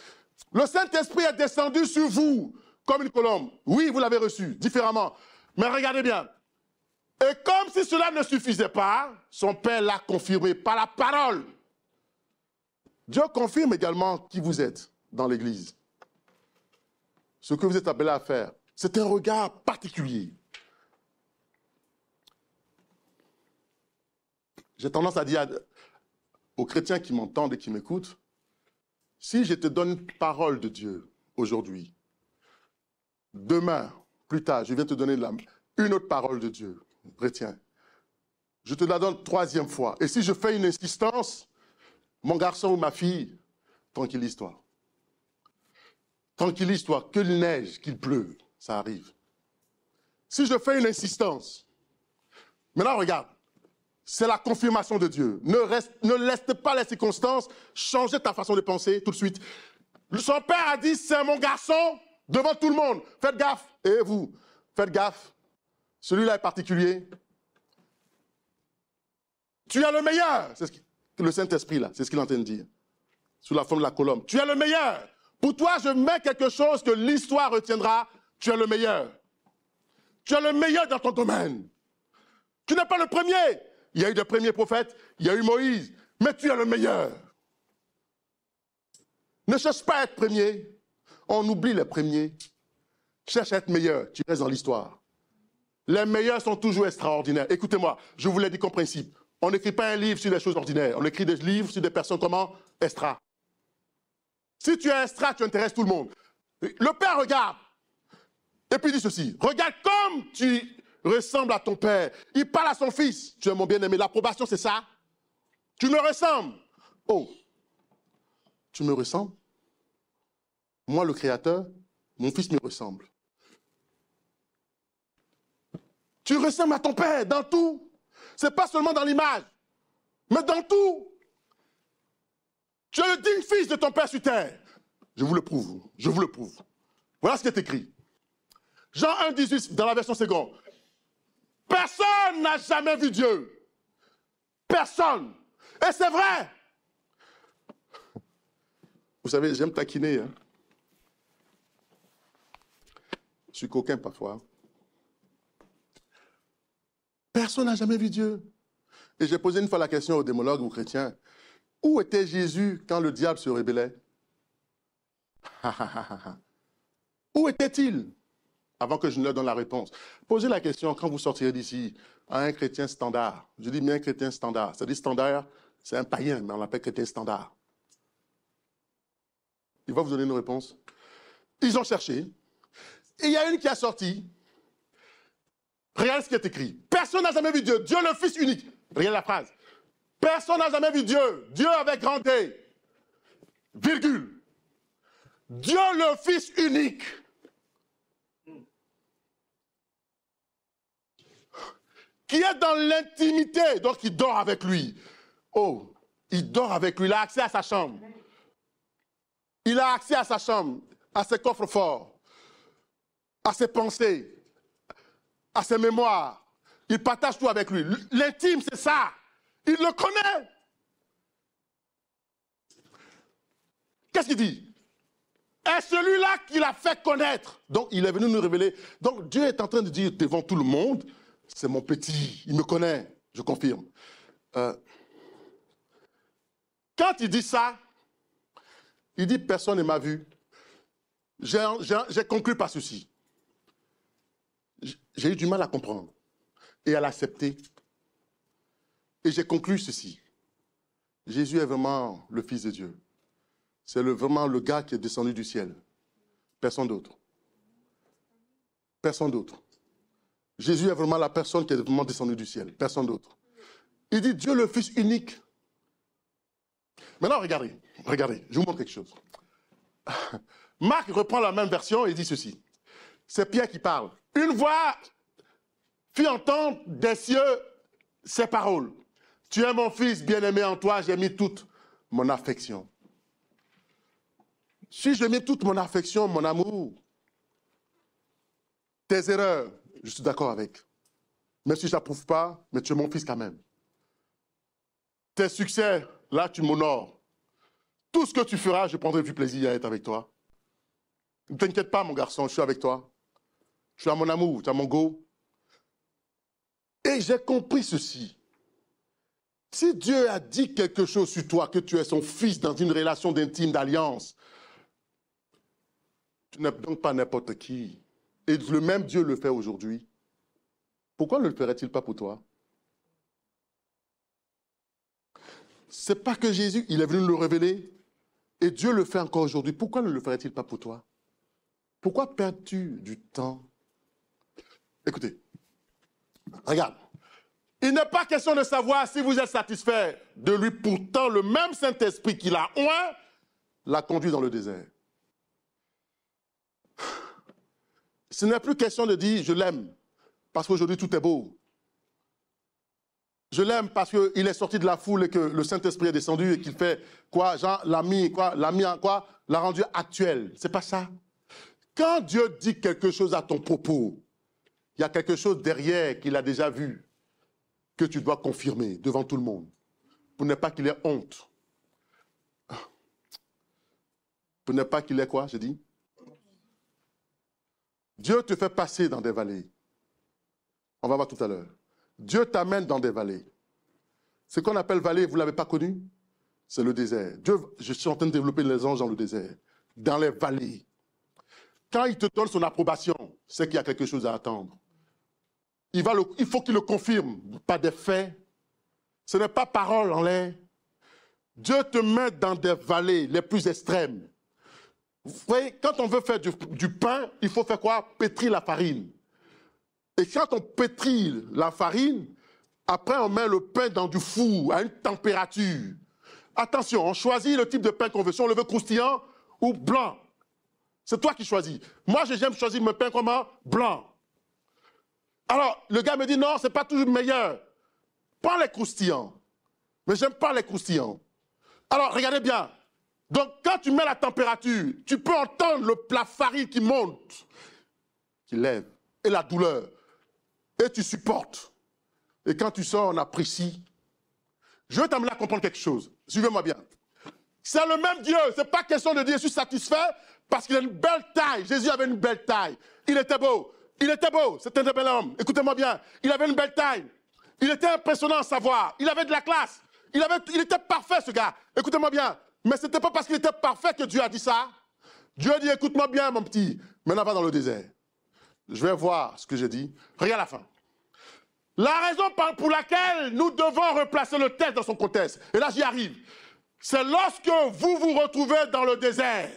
Le Saint-Esprit est descendu sur vous comme une colombe. Oui, vous l'avez reçu, différemment. Mais regardez bien. Et comme si cela ne suffisait pas, son Père l'a confirmé par la parole. Dieu confirme également qui vous êtes dans l'Église. Ce que vous êtes appelé à faire, c'est un regard particulier. J'ai tendance à dire aux chrétiens qui m'entendent et qui m'écoutent, si je te donne une parole de Dieu aujourd'hui, demain, plus tard, je viens te donner une autre parole de Dieu, chrétien. Je te la donne troisième fois. Et si je fais une insistance, mon garçon ou ma fille, tranquillise-toi. Tranquillise-toi, qu'il neige, qu'il pleuve, ça arrive. Si je fais une insistance, maintenant regarde, c'est la confirmation de Dieu. Ne laisse pas les circonstances changer ta façon de penser tout de suite. Son père a dit, c'est mon garçon, devant tout le monde. Faites gaffe. Et vous, faites gaffe. Celui-là est particulier. Tu es le meilleur. le Saint-Esprit, là, c'est ce qu'il est en train de dire. Sous la forme de la colombe. Tu es le meilleur. Pour toi, je mets quelque chose que l'histoire retiendra. Tu es le meilleur. Tu es le meilleur dans ton domaine. Tu n'es pas le premier. Il y a eu des premiers prophètes, il y a eu Moïse, mais tu es le meilleur. Ne cherche pas à être premier. On oublie les premiers. Cherche à être meilleur, tu restes dans l'histoire. Les meilleurs sont toujours extraordinaires. Écoutez-moi, je vous l'ai dit comme principe. On n'écrit pas un livre sur des choses ordinaires. On écrit des livres sur des personnes comment? Extra. Si tu es extra, tu intéresses tout le monde. Le père regarde. Et puis il dit ceci. Regarde comme tu ressembles à ton père. Il parle à son fils. Tu es mon bien-aimé. L'approbation, c'est ça. Tu me ressembles. Oh. Tu me ressembles? Moi, le Créateur, mon fils me ressemble. Tu ressembles à ton père dans tout. Ce n'est pas seulement dans l'image, mais dans tout. Tu es le digne fils de ton père sur terre. Je vous le prouve. Je vous le prouve. Voilà ce qui est écrit. Jean 1, 18, dans la version seconde. Personne n'a jamais vu Dieu. Personne. Et c'est vrai. Vous savez, j'aime taquiner. Hein. Je suis coquin parfois. Personne n'a jamais vu Dieu. Et j'ai posé une fois la question aux démologues ou aux chrétiens. Où était Jésus quand le diable se rébellait? Où était-il? Avant que je ne leur donne la réponse. Posez la question quand vous sortirez d'ici à un chrétien standard. Je dis bien un chrétien standard. C'est-à-dire standard, c'est un païen, mais on l'appelle chrétien standard. Il va vous donner une réponse. Ils ont cherché. Et il y a une qui a sorti. Regardez ce qui est écrit. Personne n'a jamais vu Dieu. Dieu le Fils unique. Regardez la phrase. Personne n'a jamais vu Dieu. Dieu avec grand D. Virgule. Dieu le Fils unique. Qui est dans l'intimité. Donc il dort avec lui. Oh, il dort avec lui. Il a accès à sa chambre. Il a accès à sa chambre, à ses coffres forts, à ses pensées, à ses mémoires. Il partage tout avec lui. L'intime, c'est ça. Il le connaît. Qu'est-ce qu'il dit? Est celui-là qui l'a fait connaître. Donc, il est venu nous révéler. Donc, Dieu est en train de dire devant tout le monde, c'est mon petit, il me connaît, je confirme. Quand il dit ça, il dit personne ne m'a vu. J'ai conclu par ceci. J'ai eu du mal à comprendre et à l'accepter. Et j'ai conclu ceci. Jésus est vraiment le Fils de Dieu. C'est vraiment le gars qui est descendu du ciel. Personne d'autre. Personne d'autre. Jésus est vraiment la personne qui est vraiment descendue du ciel. Personne d'autre. Il dit Dieu le Fils unique. Maintenant, regardez, je vous montre quelque chose. Marc reprend la même version et dit ceci. C'est Pierre qui parle. Une voix fit entendre des cieux ces paroles. Tu es mon fils bien-aimé, en toi j'ai mis toute mon affection. Si j'ai mis toute mon affection, mon amour, tes erreurs, je suis d'accord avec. Même si je n'approuve pas, mais tu es mon fils quand même. Tes succès, là tu m'honores. Tout ce que tu feras, je prendrai du plaisir à être avec toi. Ne t'inquiète pas, mon garçon, je suis avec toi. Tu as mon amour, tu as mon go. Et j'ai compris ceci. Si Dieu a dit quelque chose sur toi, que tu es son fils dans une relation d'intime, d'alliance, tu n'es donc pas n'importe qui. Et le même Dieu le fait aujourd'hui. Pourquoi ne le ferait-il pas pour toi? C'est pas que Jésus, il est venu nous le révéler. Et Dieu le fait encore aujourd'hui. Pourquoi ne le ferait-il pas pour toi? Pourquoi perds-tu du temps? Écoutez, regarde. Il n'est pas question de savoir si vous êtes satisfait de lui. Pourtant, le même Saint-Esprit qui l'a oint l'a conduit dans le désert. Ce n'est plus question de dire je l'aime parce qu'aujourd'hui tout est beau. Je l'aime parce qu'il est sorti de la foule et que le Saint-Esprit est descendu et qu'il fait quoi? Genre, l'a rendu actuel. C'est pas ça. Quand Dieu dit quelque chose à ton propos, il y a quelque chose derrière qu'il a déjà vu que tu dois confirmer devant tout le monde. pour ne pas qu'il ait honte. Pour ne pas qu'il ait quoi, j'ai dit? Dieu te fait passer dans des vallées. On va voir tout à l'heure. Dieu t'amène dans des vallées. Ce qu'on appelle vallée, vous ne l'avez pas connu? C'est le désert. Dieu, je suis en train de développer les anges dans le désert, dans les vallées. Quand il te donne son approbation, c'est qu'il y a quelque chose à attendre. Il faut qu'il le confirme, pas des faits. Ce n'est pas parole en l'air. Dieu te met dans des vallées les plus extrêmes. Vous voyez, quand on veut faire du pain, il faut faire quoi? Pétrir la farine. Et quand on pétrit la farine, après on met le pain dans du four à une température. Attention, on choisit le type de pain qu'on veut. Si on le veut croustillant ou blanc. C'est toi qui choisis. Moi, j'aime choisir mon pain comment? Blanc. Alors, le gars me dit non, c'est pas toujours meilleur. Prends les croustillants. Mais j'aime pas les croustillants. Alors, regardez bien. Donc, quand tu mets la température, tu peux entendre la farine qui monte, qui lève, et la douleur. Et tu supportes. Et quand tu sors, on apprécie. Je vais t'amener à comprendre quelque chose. Suivez-moi bien. C'est le même Dieu. Ce n'est pas question de dire je suis satisfait parce qu'il a une belle taille. Jésus avait une belle taille. Il était beau. Il était beau. C'était un bel homme. Écoutez-moi bien. Il avait une belle taille. Il était impressionnant à savoir. Il avait de la classe. Il était parfait, ce gars. Écoutez-moi bien. Mais ce n'était pas parce qu'il était parfait que Dieu a dit ça. Dieu a dit, écoute-moi bien, mon petit. Maintenant, va dans le désert. Je vais voir ce que j'ai dit. Regarde la fin. La raison pour laquelle nous devons replacer le texte dans son contexte, et là j'y arrive, c'est lorsque vous vous retrouvez dans le désert,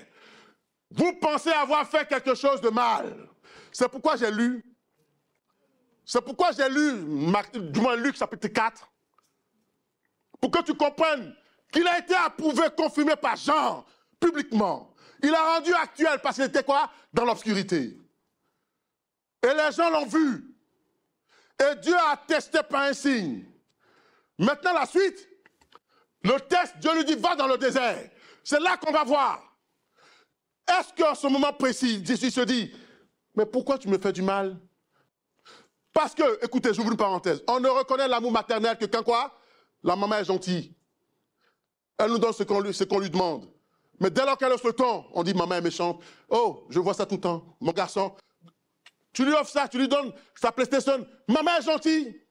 vous pensez avoir fait quelque chose de mal. C'est pourquoi j'ai lu, du moins Luc chapitre 4, pour que tu comprennes qu'il a été approuvé, confirmé par Jean, publiquement. Il a rendu actuel parce qu'il était quoi? Dans l'obscurité. Et les gens l'ont vu. Et Dieu a attesté par un signe. Maintenant, la suite, le test, Dieu lui dit, va dans le désert. C'est là qu'on va voir. Est-ce qu'en ce moment précis, Jésus se dit, mais pourquoi tu me fais du mal? Parce que, écoutez, j'ouvre une parenthèse, on ne reconnaît l'amour maternel que quand quoi? La maman est gentille. Elle nous donne ce qu'on lui demande. Mais dès lors qu'elle hausse le ton, on dit, maman est méchante. Oh, je vois ça tout le temps. Mon garçon, tu lui offres ça, tu lui donnes sa PlayStation. Maman est gentille.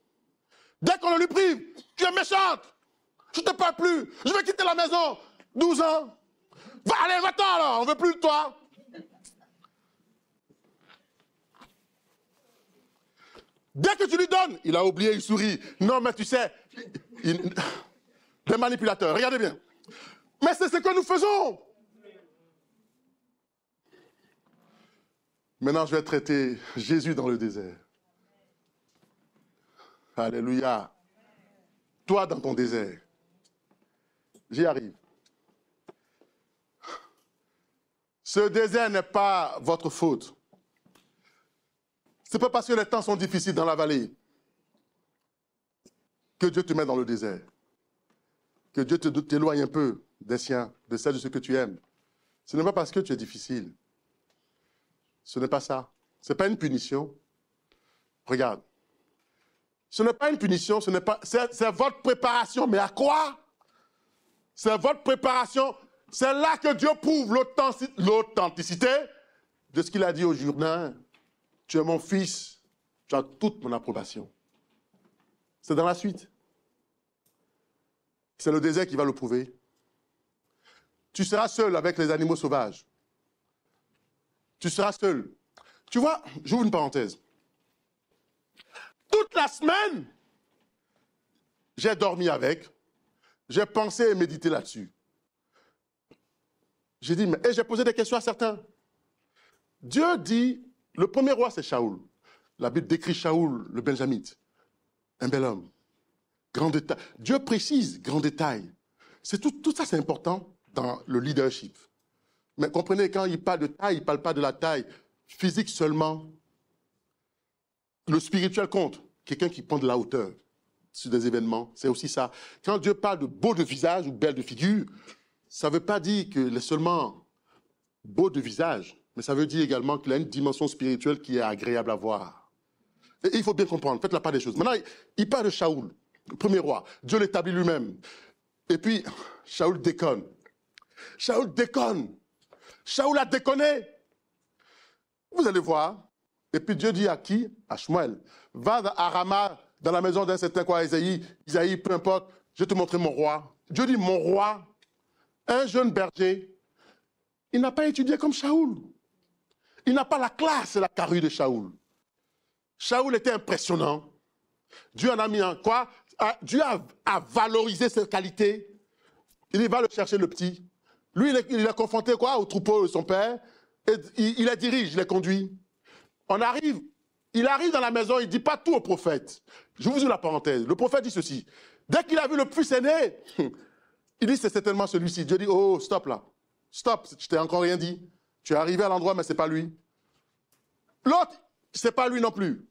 Dès qu'on le lui prive, tu es méchante. Je ne te parle plus. Je vais quitter la maison. 12 ans. Va, allez, va-t'en alors. On ne veut plus de toi. Dès que tu lui donnes, il a oublié, il sourit. Non, mais tu sais, des manipulateurs. Regardez bien. Mais c'est ce que nous faisons. Maintenant, je vais traiter Jésus dans le désert. Alléluia. Toi, dans ton désert. J'y arrive. Ce désert n'est pas votre faute. Ce n'est pas parce que les temps sont difficiles dans la vallée que Dieu te met dans le désert. Que Dieu t'éloigne un peu des siens, de celles de ce que tu aimes. Ce n'est pas parce que tu es difficile. Ce n'est pas ça. Ce n'est pas une punition. Regarde. Ce n'est pas une punition, c'est votre préparation. Mais à quoi? C'est votre préparation. C'est là que Dieu prouve l'authenticité de ce qu'il a dit au Jourdain. Tu es mon fils, tu as toute mon approbation. C'est dans la suite. C'est le désert qui va le prouver. Tu seras seul avec les animaux sauvages. Tu seras seul. Tu vois, j'ouvre une parenthèse. Toute la semaine, j'ai dormi avec, j'ai pensé et médité là-dessus. J'ai dit, et j'ai posé des questions à certains. Dieu dit, le premier roi c'est Shaoul. La Bible décrit Shaoul, le Benjamite. Un bel homme. Grand détail. Dieu précise, grand détail. Tout ça c'est important dans le leadership. Mais comprenez, quand il parle de taille, il ne parle pas de la taille physique seulement. Le spirituel compte. Quelqu'un qui prend de la hauteur sur des événements, c'est aussi ça. Quand Dieu parle de beau de visage ou belle de figure, ça ne veut pas dire qu'il est seulement beau de visage, mais ça veut dire également qu'il a une dimension spirituelle qui est agréable à voir. Et il faut bien comprendre, faites la part des choses. Maintenant, il parle de Shaoul, le premier roi. Dieu l'établit lui-même. Et puis, Shaoul déconne. Shaoul déconne. Shaoul a déconné. Vous allez voir. Et puis Dieu dit à qui? À Shmuel. Va à Rama, dans la maison d'un certain quoi, Isaïe, peu importe, je vais te montrer mon roi. Dieu dit, mon roi, un jeune berger, il n'a pas étudié comme Shaoul. Il n'a pas la classe et la carrure de Shaoul. Shaoul était impressionnant. Dieu en a mis un quoi? Dieu a valorisé ses qualités. Il va le chercher, le petit. Lui, il est confronté quoi? Au troupeau de son père. Et il les dirige, il les conduit. Il arrive dans la maison, il ne dit pas tout au prophète. Je vous ouvre la parenthèse. Le prophète dit ceci. Dès qu'il a vu le fils aîné, il dit c'est certainement celui-ci. Dieu dit, oh, stop là. Stop, je t'ai encore rien dit. Tu es arrivé à l'endroit, mais ce n'est pas lui. L'autre, ce n'est pas lui non plus.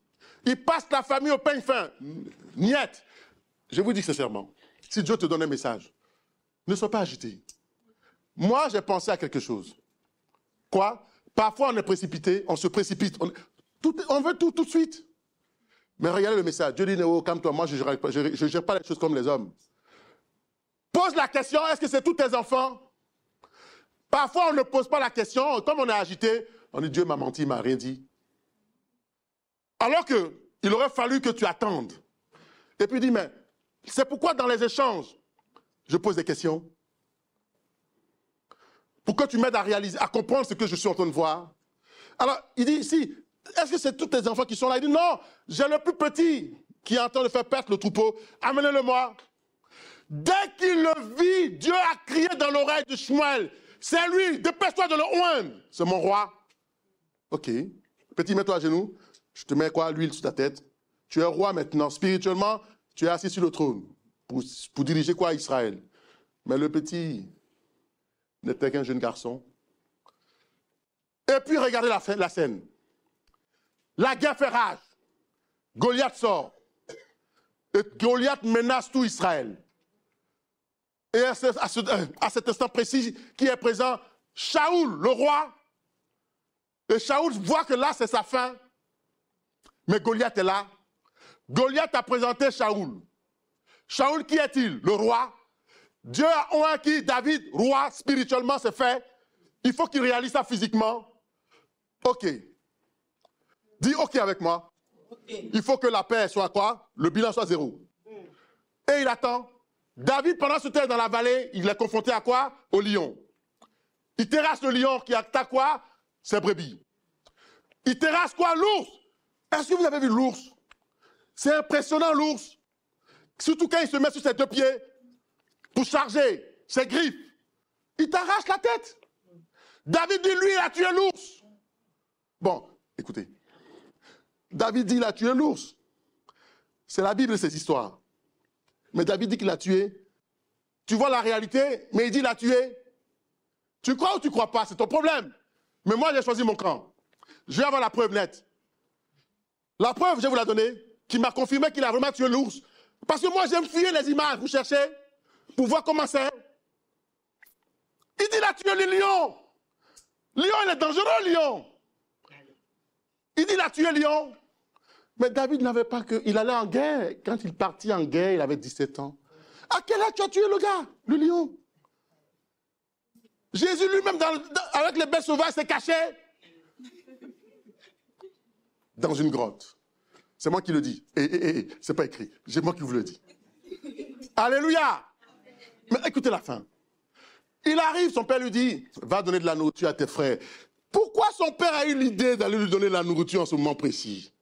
Il passe la famille au pain fin. Niet. Je vous dis sincèrement, si Dieu te donne un message, ne sois pas agité. Moi, j'ai pensé à quelque chose. Quoi? Parfois, on est précipité, on se précipite. On veut tout de suite. Mais regardez le message. Dieu dit, oh, calme-toi, moi, je ne gère pas les choses comme les hommes. Pose la question, est-ce que c'est tous tes enfants? Parfois, on ne pose pas la question. Comme on est agité, on dit, Dieu m'a menti, il ne m'a rien dit. Alors qu'il aurait fallu que tu attendes. Et puis il dit, mais c'est pourquoi dans les échanges, je pose des questions. Pour que tu m'aides à réaliser, à comprendre ce que je suis en train de voir. Alors, il dit ici, est-ce que c'est tous tes enfants qui sont là? Il dit, non, j'ai le plus petit qui est en train de faire perdre le troupeau. Amenez-le-moi. Dès qu'il le vit, Dieu a crié dans l'oreille de Shmuel. C'est lui, dépêche-toi de le oindre. C'est mon roi. Ok. Petit, mets-toi à genoux. Je te mets quoi? L'huile sur ta tête. Tu es roi maintenant. Spirituellement, tu es assis sur le trône. Pour diriger quoi? Israël. Mais le petit n'était qu'un jeune garçon. Et puis, regardez la scène. La guerre fait rage. Goliath sort. Et Goliath menace tout Israël. Et à cet instant précis, qui est présent? Shaoul, le roi. Et Shaoul voit que là, c'est sa fin. Mais Goliath est là. Goliath a présenté Shaoul. Shaoul, qui est-il? Le roi. Dieu a oint qui? David, roi, spirituellement, c'est fait. Il faut qu'il réalise ça physiquement. OK. Dis OK avec moi. Okay. Il faut que la paix soit quoi? Le bilan soit 0. Et il attend. David, pendant ce temps, dans la vallée, il est confronté à quoi? Au lion. Il terrasse le lion qui attaque quoi? Ses brebis. Il terrasse quoi? L'ours. Est-ce que vous avez vu l'ours? C'est impressionnant, l'ours. Surtout quand il se met sur ses deux pieds pour charger ses griffes. Il t'arrache la tête. David dit, lui, il a tué l'ours. Bon, écoutez. David dit, il a tué l'ours. C'est la Bible, ces histoires. Mais David dit qu'il l'a tué. Tu vois la réalité, mais il dit qu'il l'a tué. Tu crois ou tu ne crois pas, c'est ton problème. Mais moi, j'ai choisi mon camp. Je vais avoir la preuve nette. La preuve, je vais vous la donner, qui m'a confirmé qu'il a vraiment tué l'ours. Parce que moi, j'aime fouiller les images, vous cherchez, pour voir comment c'est. Il dit qu'il a tué le lion. Lion, il est dangereux, lion. Il dit qu'il a tué lion. Mais David n'avait pas que... Il allait en guerre. Quand il partit en guerre, il avait 17 ans. À quel âge tu as tué le gars, le lion? Jésus lui-même, avec les bêtes sauvages, s'est caché dans une grotte. C'est moi qui le dis. C'est pas écrit. C'est moi qui vous le dis. Alléluia. Mais écoutez la fin. Il arrive, son père lui dit, va donner de la nourriture à tes frères. Pourquoi son père a eu l'idée d'aller lui donner de la nourriture en ce moment précis?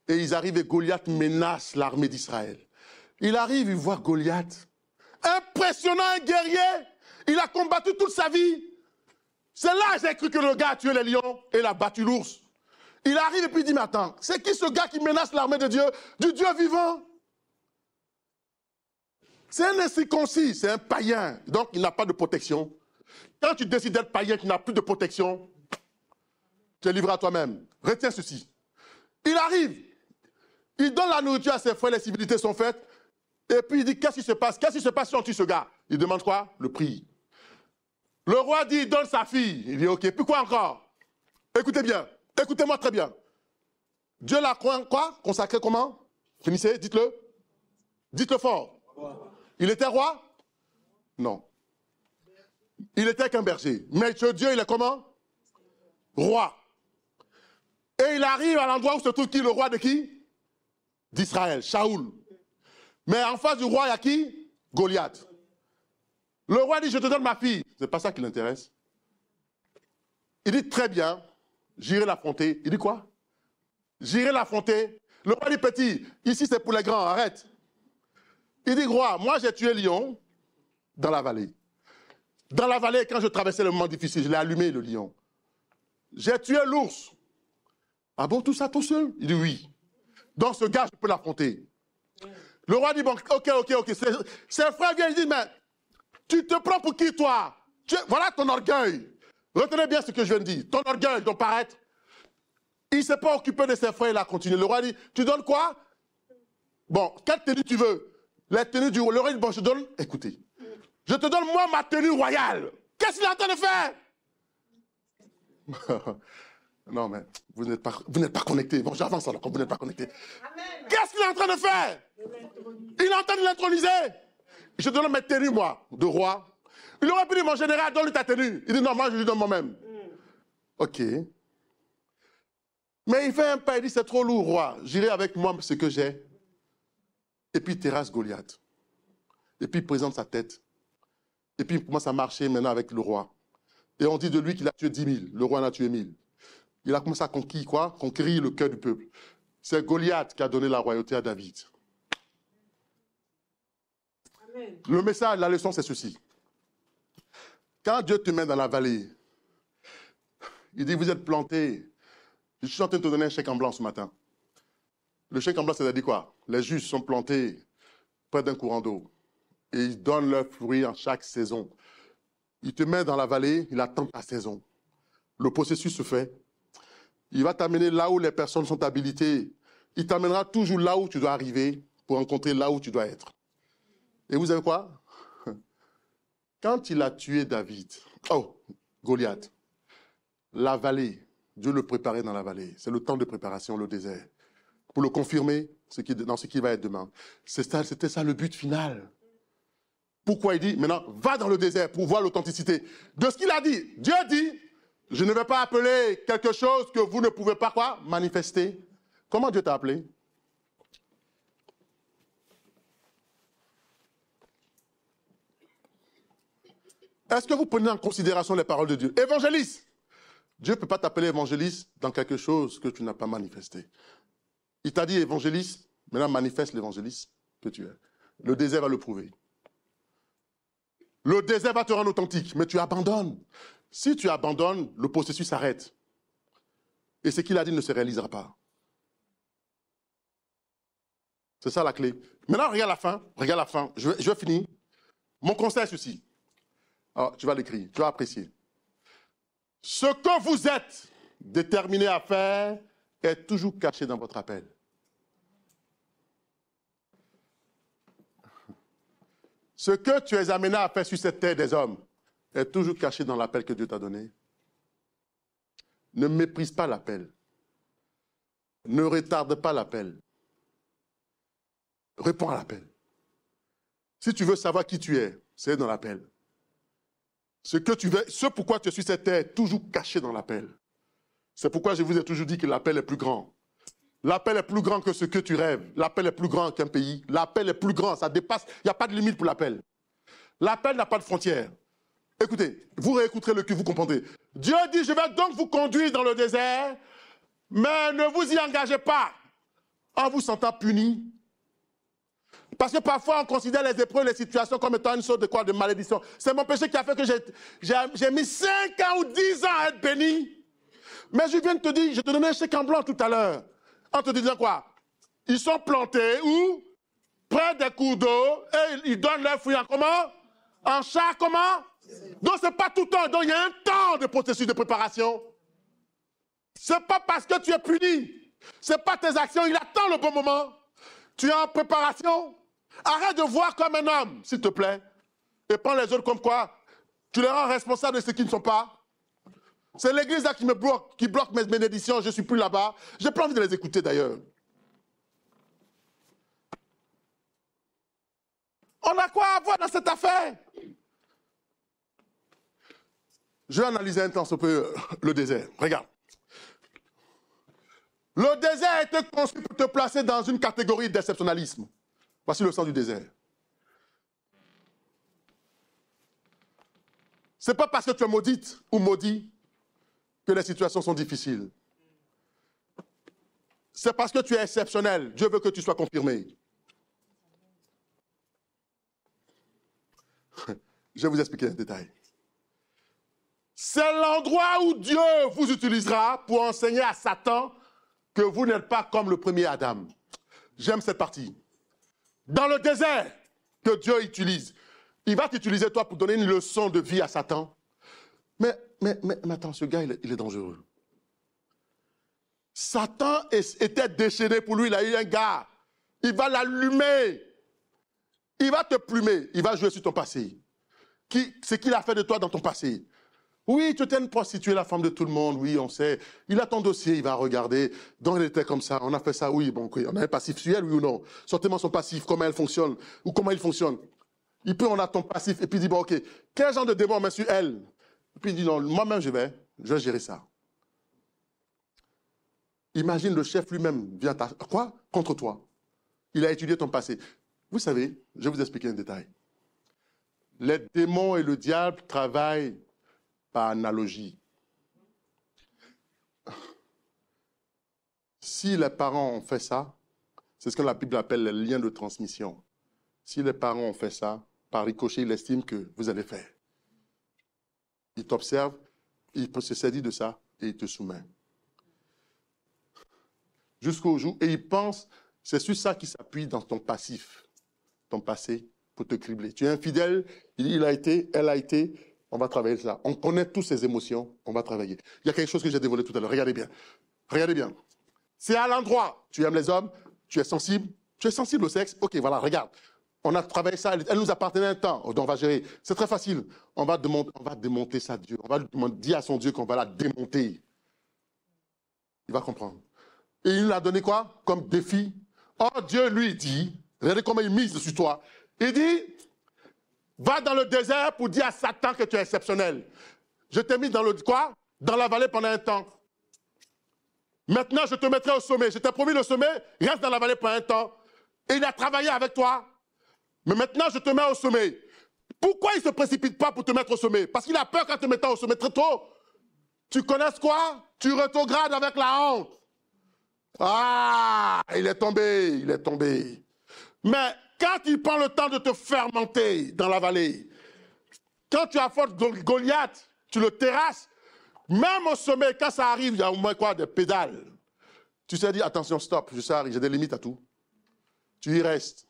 Et ils arrivent et Goliath menace l'armée d'Israël. Il arrive, il voit Goliath. Impressionnant, un guerrier. Il a combattu toute sa vie. C'est là que j'ai cru que le gars a tué les lions et il a battu l'ours. Il arrive et puis il dit, mais attends, c'est qui ce gars qui menace l'armée de Dieu, du Dieu vivant? C'est un incirconcis, c'est un païen, donc il n'a pas de protection. Quand tu décides d'être païen, tu n'as plus de protection, tu es livré à toi-même. Retiens ceci. Il arrive, il donne la nourriture à ses frères, les civilités sont faites, et puis il dit, qu'est-ce qui se passe? Qu'est-ce qui se passe si on tue ce gars? Il demande quoi? Le prix. Le roi dit, il donne sa fille. Il dit, ok, puis quoi encore? Écoutez bien, écoutez-moi très bien. Dieu l'a quoi? Consacré comment? Finissez, dites-le. Dites-le fort. Il était roi? Non. Il était qu'un berger. Mais ce Dieu, il est comment? Roi. Et il arrive à l'endroit où se trouve qui? Le roi de qui? D'Israël, Shaoul. Mais en face du roi, il y a qui? Goliath. Le roi dit, je te donne ma fille. C'est pas ça qui l'intéresse. Il dit, très bien, j'irai l'affronter. Il dit quoi? J'irai l'affronter. Le roi dit, petit, ici c'est pour les grands, arrête. Il dit, roi, moi j'ai tué lion dans la vallée. Dans la vallée, quand je traversais le moment difficile, je l'ai allumé, le lion. J'ai tué l'ours. Ah bon, tout ça tout seul? Il dit, oui. Donc ce gars, je peux l'affronter. Le roi dit, bon, ok. Ses frères viennent, ils disent, mais tu te prends pour qui, toi? Voilà ton orgueil. Retenez bien ce que je viens de dire. Ton orgueil, ton paraître. Il ne s'est pas occupé de ses frères, il a continué. Le roi dit, tu donnes quoi? Bon, quelle tenue tu veux? La tenue du roi. Le roi dit, bon, je donne, écoutez, je te donne moi ma tenue royale. Qu'est-ce qu'il est en train de faire? Non, mais vous n'êtes pas connectés. Bon, j'avance alors, quand vous n'êtes pas connectés. Qu'est-ce qu'il est en train de faire? Il est en train de l'introniser. Je te donne ma tenue, moi, de roi. Il aurait pu dire, mon général, donne-lui ta tenue. Il dit, non, moi, je lui donne moi-même. Ok. Mais il fait un pas, il dit, c'est trop lourd, roi. J'irai avec moi ce que j'ai. Et puis, il terrasse Goliath. Et puis, il présente sa tête. Et puis, il commence à marcher maintenant avec le roi. Et on dit de lui qu'il a tué 10 000. Le roi en a tué 1000. Il a commencé à conquérir le cœur du peuple. C'est Goliath qui a donné la royauté à David. Amen. Le message, la leçon, c'est ceci. Quand Dieu te met dans la vallée, il dit, vous êtes plantés. Je suis en train de te donner un chèque en blanc ce matin. Le chèque en blanc, c'est-à-dire quoi? Les justes sont plantés près d'un courant d'eau. Et ils donnent leurs fruits en chaque saison. Il te met dans la vallée, il attend ta saison. Le processus se fait. Il va t'amener là où les personnes sont habilitées. Il t'amènera toujours là où tu dois arriver pour rencontrer là où tu dois être. Et vous savez quoi? Quand il a tué David, Goliath, la vallée, Dieu le préparait dans la vallée. C'est le temps de préparation, le désert. Pour le confirmer dans ce qui va être demain. C'était ça le but final. Pourquoi il dit, maintenant, va dans le désert pour voir l'authenticité de ce qu'il a dit. Dieu dit, je ne vais pas appeler quelque chose que vous ne pouvez pas quoi manifester. Comment Dieu t'a appelé? Est-ce que vous prenez en considération les paroles de Dieu? Évangéliste. Dieu ne peut pas t'appeler évangéliste dans quelque chose que tu n'as pas manifesté. Il t'a dit évangéliste, maintenant manifeste l'évangéliste que tu es. Le désert va le prouver. Le désert va te rendre authentique, mais tu abandonnes. Si tu abandonnes, le processus s'arrête. Et ce qu'il a dit ne se réalisera pas. C'est ça la clé. Maintenant, regarde la fin. Regarde la fin. Je vais finir. Mon conseil est ceci. Alors, tu vas l'écrire, tu vas apprécier. Ce que vous êtes déterminé à faire est toujours caché dans votre appel. Ce que tu es amené à faire sur cette terre des hommes est toujours caché dans l'appel que Dieu t'a donné. Ne méprise pas l'appel. Ne retarde pas l'appel. Réponds à l'appel. Si tu veux savoir qui tu es, c'est dans l'appel. Ce pourquoi tu es sur cette terre est toujours caché dans l'appel. C'est pourquoi je vous ai toujours dit que l'appel est plus grand. L'appel est plus grand que ce que tu rêves. L'appel est plus grand qu'un pays. L'appel est plus grand, ça dépasse. Il n'y a pas de limite pour l'appel. L'appel n'a pas de frontières. Écoutez, vous réécouterez le cul, vous comprendrez. Dieu dit, je vais donc vous conduire dans le désert, mais ne vous y engagez pas en vous sentant puni. Parce que parfois, on considère les épreuves, les situations comme étant une sorte de quoi, de malédiction. C'est mon péché qui a fait que j'ai mis 5 ans ou 10 ans à être béni. Mais je viens de te dire, je te donnais un chèque en blanc tout à l'heure. En te disant quoi? Ils sont plantés où? Près des cours d'eau et ils donnent leurs fruits en comment? En chaque comment? Donc c'est pas tout le temps. Donc il y a un temps de processus de préparation. C'est pas parce que tu es puni. C'est pas tes actions. Il attend le bon moment. Tu es en préparation. Arrête de voir comme un homme, s'il te plaît. Et prends les autres comme quoi? Tu les rends responsables de ce qu'ils ne sont pas. C'est l'église là qui bloque mes bénédictions, je ne suis plus là-bas. Je n'ai pas envie de les écouter d'ailleurs. On a quoi à voir dans cette affaire? Je vais analyser un temps un peu le désert. Regarde. Le désert a été conçu pour te placer dans une catégorie d'exceptionnalisme. Voici le sens du désert. Ce n'est pas parce que tu es maudite ou maudit que les situations sont difficiles. C'est parce que tu es exceptionnel. Dieu veut que tu sois confirmé. Je vais vous expliquer un détail. C'est l'endroit où Dieu vous utilisera pour enseigner à Satan que vous n'êtes pas comme le premier Adam. J'aime cette partie. Dans le désert que Dieu utilise, il va t'utiliser toi pour donner une leçon de vie à Satan. Mais attends, ce gars, il est dangereux. Satan était déchaîné pour lui, il a eu un gars. Il va l'allumer. Il va te plumer. Il va jouer sur ton passé. Ce qu'il a fait de toi dans ton passé. Oui, tu étais une prostituée, la femme de tout le monde, oui, on sait. Il a ton dossier, il va regarder. Donc, il était comme ça, on a fait ça, oui, bon, on a un passif sur elle, oui ou non. Sortez-moi son passif, comment elle fonctionne, ou comment il fonctionne. On a ton passif, et puis il dit, bon, ok, quel genre de démon met sur elle? Et puis il dit, non, moi-même, je vais gérer ça. Imagine le chef lui-même vient quoi? Contre toi. Il a étudié ton passé. Vous savez, je vais vous expliquer un détail. Les démons et le diable travaillent par analogie. Si les parents ont fait ça, c'est ce que la Bible appelle les liens de transmission. Si les parents ont fait ça, par ricochet, il estime que vous allez faire. Il t'observe, il se saisit de ça et il te soumet. Jusqu'au jour, et il pense, c'est sur ça qu'il s'appuie dans ton passif, ton passé, pour te cribler. Tu es infidèle, il a été, elle a été, on va travailler ça. On connaît toutes ces émotions, on va travailler. Il y a quelque chose que j'ai dévoilé tout à l'heure, regardez bien. Regardez bien. C'est à l'endroit, tu aimes les hommes, tu es sensible au sexe, ok, voilà, regarde. On a travaillé ça, elle nous appartenait un temps, donc on va gérer. C'est très facile. On va démonter ça, Dieu. On va dire à son Dieu qu'on va la démonter. Il va comprendre. Et il nous a donné quoi comme défi? Oh, Dieu lui dit, regardez comment il mise sur toi. Il dit, va dans le désert pour dire à Satan que tu es exceptionnel. Je t'ai mis dans le quoi? Dans la vallée pendant un temps. Maintenant, je te mettrai au sommet. Je t'ai promis le sommet, reste dans la vallée pendant un temps. Et il a travaillé avec toi. Mais maintenant, je te mets au sommet. Pourquoi il ne se précipite pas pour te mettre au sommet? Parce qu'il a peur qu'en te mettant au sommet très tôt, tu connais quoi? Tu rétrogrades avec la honte. Ah, il est tombé. Mais quand il prend le temps de te fermenter dans la vallée, quand tu affrontes Goliath, tu le terrasses, même au sommet, quand ça arrive, il y a au moins quoi? Des pédales. Tu sais dire, attention, stop, j'ai des limites à tout. Tu y restes.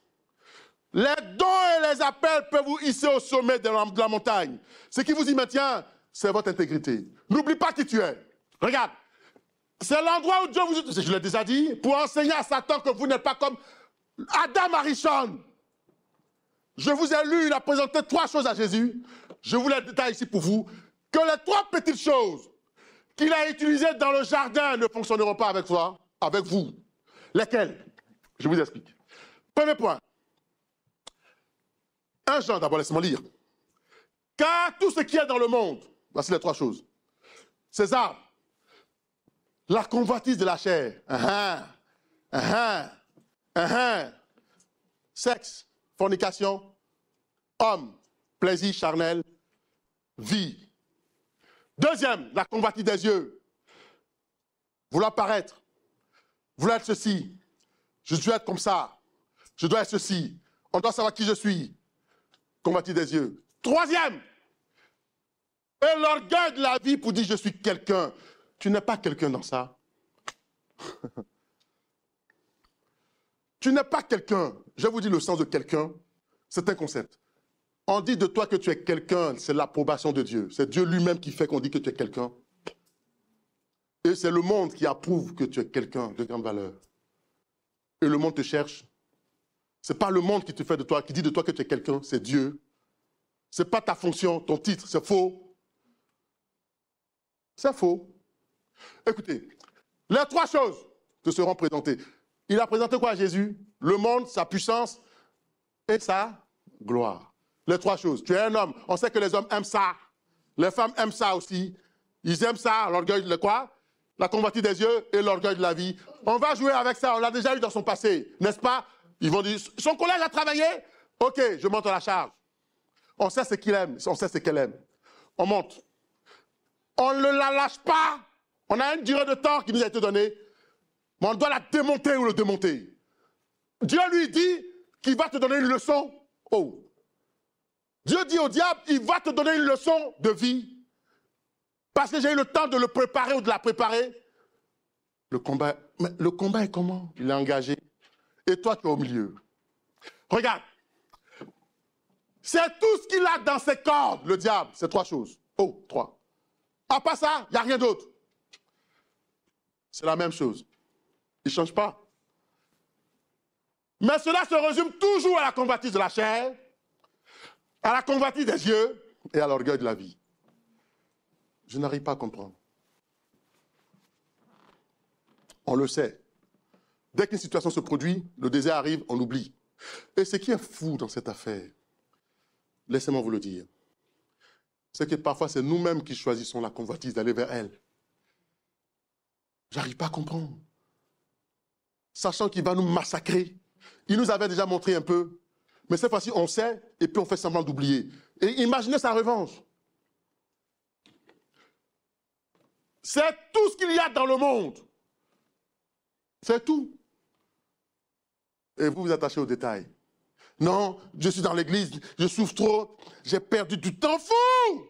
Les dons et les appels peuvent vous hisser au sommet de la montagne. Ce qui vous y maintient, c'est votre intégrité. N'oublie pas qui tu es. Regarde, c'est l'endroit où Dieu vous... Je l'ai déjà dit, pour enseigner à Satan que vous n'êtes pas comme Adam Arishon. Je vous ai lu, il a présenté 3 choses à Jésus. Je vous les détaille ici pour vous. Que les 3 petites choses qu'il a utilisées dans le jardin ne fonctionneront pas avec toi, avec vous. Lesquelles? Je vous explique. Premier point. 1 Jean, d'abord, laisse-moi lire. Car tout ce qui est dans le monde, voici les 3 choses. César, la convoitise de la chair, sexe, fornication, homme, plaisir charnel, vie. Deuxième, la convoitise des yeux. Vouloir paraître, vouloir être ceci. Je dois être comme ça. Je dois être ceci. On doit savoir qui je suis. Convoitise des yeux. Troisième, et l'orgueil de la vie pour dire je suis quelqu'un. Tu n'es pas quelqu'un dans ça. Tu n'es pas quelqu'un. Je vous dis le sens de quelqu'un. C'est un concept. On dit de toi que tu es quelqu'un, c'est l'approbation de Dieu. C'est Dieu lui-même qui fait qu'on dit que tu es quelqu'un. Et c'est le monde qui approuve que tu es quelqu'un de grande valeur. Et le monde te cherche. Ce n'est pas le monde qui te fait de toi, qui dit de toi que tu es quelqu'un, c'est Dieu. Ce n'est pas ta fonction, ton titre, c'est faux. C'est faux. Écoutez, les 3 choses te seront présentées. Il a présenté quoi à Jésus? Le monde, sa puissance et sa gloire. Les 3 choses. Tu es un homme. On sait que les hommes aiment ça. Les femmes aiment ça aussi. Ils aiment ça, l'orgueil, le quoi? La convoitise des yeux et l'orgueil de la vie. On va jouer avec ça, on l'a déjà eu dans son passé, n'est-ce pas? Ils vont dire, son collègue a travaillé? Ok, je monte la charge. On sait ce qu'il aime, on sait ce qu'elle aime. On monte. On ne la lâche pas. On a une durée de temps qui nous a été donnée. Mais on doit la démonter ou le démonter. Dieu lui dit qu'il va te donner une leçon. Oh. Dieu dit au diable, il va te donner une leçon de vie. Parce que j'ai eu le temps de le préparer ou de la préparer. Le combat est comment? Il est engagé. Et toi, tu es au milieu. Regarde. C'est tout ce qu'il a dans ses cordes, le diable. C'est 3 choses. Oh, 3. À part ça, il n'y a rien d'autre. C'est la même chose. Il ne change pas. Mais cela se résume toujours à la convoitise de la chair, à la convoitise des yeux et à l'orgueil de la vie. Je n'arrive pas à comprendre. On le sait. Dès qu'une situation se produit, le désert arrive, on oublie. Et ce qui est fou dans cette affaire, laissez-moi vous le dire, c'est que parfois c'est nous-mêmes qui choisissons la convoitise d'aller vers elle. J'arrive pas à comprendre. Sachant qu'il va nous massacrer. Il nous avait déjà montré un peu. Mais cette fois-ci, on sait, et puis on fait semblant d'oublier. Et imaginez sa revanche. C'est tout ce qu'il y a dans le monde. C'est tout. Et vous vous attachez aux détails. Non, je suis dans l'église, je souffre trop, j'ai perdu du temps fou.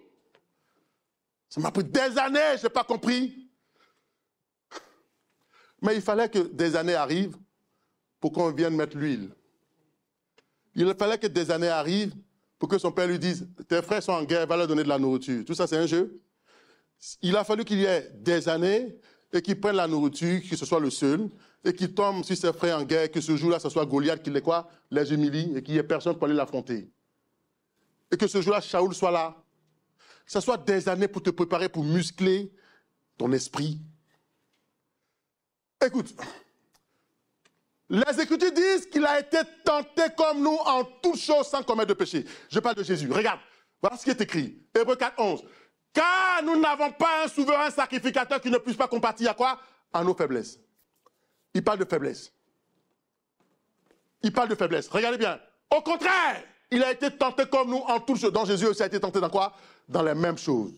Ça m'a pris des années, je n'ai pas compris. Mais il fallait que des années arrivent pour qu'on vienne mettre l'huile. Il fallait que des années arrivent pour que son père lui dise « Tes frères sont en guerre, va leur donner de la nourriture. » Tout ça, c'est un jeu. Il a fallu qu'il y ait des années et qu'il prenne la nourriture, que ce soit le seul, et qu'il tombe sur ses frères en guerre, que ce jour-là, ce soit Goliath qui les humilie et qu'il n'y ait personne pour aller l'affronter. Et que ce jour-là, Shaoul soit là. Que ce soit des années pour te préparer, pour muscler ton esprit. Écoute, les Écritures disent qu'il a été tenté comme nous en toutes choses sans commettre de péché. Je parle de Jésus. Regarde, voilà ce qui est écrit. Hébreux 4, 11. Car nous n'avons pas un souverain sacrificateur qui ne puisse pas compatir à quoi? À nos faiblesses. Il parle de faiblesse. Il parle de faiblesse. Regardez bien. Au contraire, il a été tenté comme nous en toutes choses. Donc Jésus aussi a été tenté dans quoi? Dans les mêmes choses.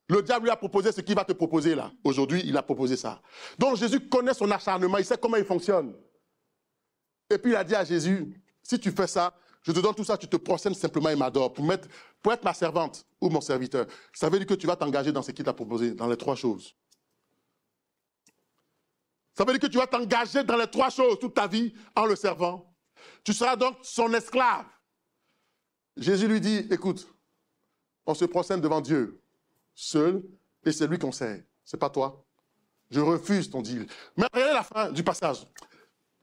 Le diable lui a proposé ce qu'il va te proposer là. Aujourd'hui, il a proposé ça. Donc Jésus connaît son acharnement, il sait comment il fonctionne. Et puis il a dit à Jésus, si tu fais ça, je te donne tout ça, tu te procèdes simplement et m'adores pour être ma servante ou mon serviteur. Ça veut dire que tu vas t'engager dans ce qu'il t'a proposé, dans les 3 choses. Ça veut dire que tu vas t'engager dans les 3 choses toute ta vie en le servant. Tu seras donc son esclave. Jésus lui dit, écoute, on se procède devant Dieu, seul, et c'est lui qu'on sert. C'est pas toi. Je refuse ton deal. Mais regardez la fin du passage.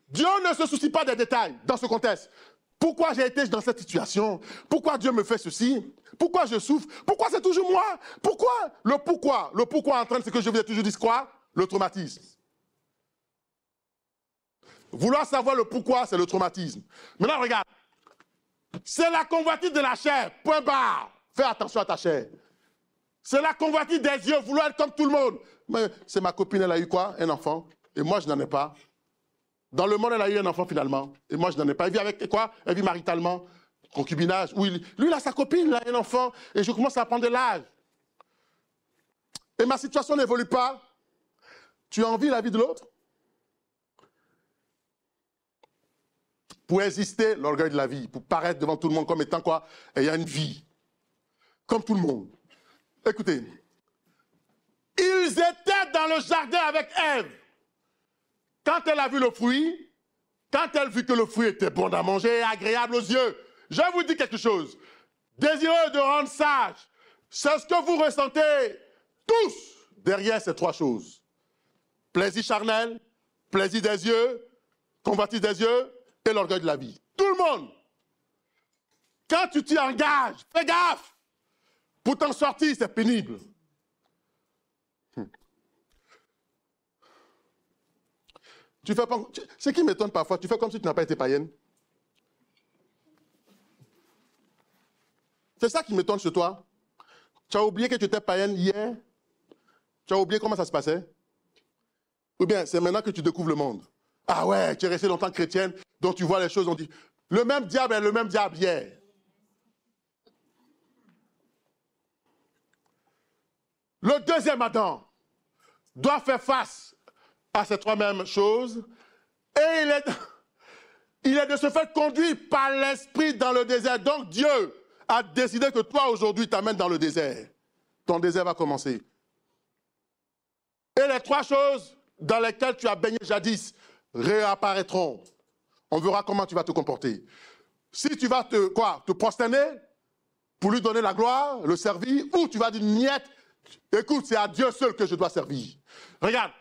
Dieu ne se soucie pas des détails dans ce contexte. Pourquoi j'ai été dans cette situation? Pourquoi Dieu me fait ceci? Pourquoi je souffre? Pourquoi c'est toujours moi? Pourquoi? Le pourquoi entraîne ce que je vous ai toujours dit, quoi? Le traumatisme. Vouloir savoir le pourquoi, c'est le traumatisme. Maintenant, regarde. C'est la convoitise de la chair. Point barre. Fais attention à ta chair. C'est la convoitise des yeux, vouloir être comme tout le monde. Mais c'est ma copine, elle a eu quoi? Un enfant. Et moi, je n'en ai pas. Dans le monde, elle a eu un enfant finalement. Et moi, je n'en ai pas. Elle vit avec quoi? Elle vit maritalement. Concubinage. Oui, lui, il a sa copine, il a un enfant. Et je commence à prendre de l'âge. Et ma situation n'évolue pas. Tu envies la vie de l'autre? Pour exister, l'orgueil de la vie. Pour paraître devant tout le monde comme étant quoi? Ayant une vie. Comme tout le monde. Écoutez. Ils étaient dans le jardin avec Ève. Quand elle a vu le fruit, quand elle vit que le fruit était bon à manger et agréable aux yeux, je vous dis quelque chose. Désireux de rendre sage, c'est ce que vous ressentez tous derrière ces 3 choses. Plaisir charnel, plaisir des yeux, convoitise des yeux et l'orgueil de la vie. Tout le monde. Quand tu t'y engages, fais gaffe. Pour t'en sortir, c'est pénible. Tu fais pas, ce qui m'étonne parfois, tu fais comme si tu n'as pas été païenne. C'est ça qui m'étonne chez toi. Tu as oublié que tu étais païenne hier? Tu as oublié comment ça se passait? Ou bien c'est maintenant que tu découvres le monde? Ah ouais, tu es resté longtemps chrétienne, donc tu vois les choses, on dit, le même diable est le même diable hier. Le deuxième Adam doit faire face à ces trois mêmes choses et il est de ce fait conduit par l'esprit dans le désert. Donc Dieu a décidé que toi aujourd'hui t'amènes dans le désert. Ton désert va commencer. Et les trois choses dans lesquelles tu as baigné jadis réapparaîtront. On verra comment tu vas te comporter. Si tu vas te prosterner pour lui donner la gloire, le servir, ou tu vas dire niet, écoute, c'est à Dieu seul que je dois servir. Regarde,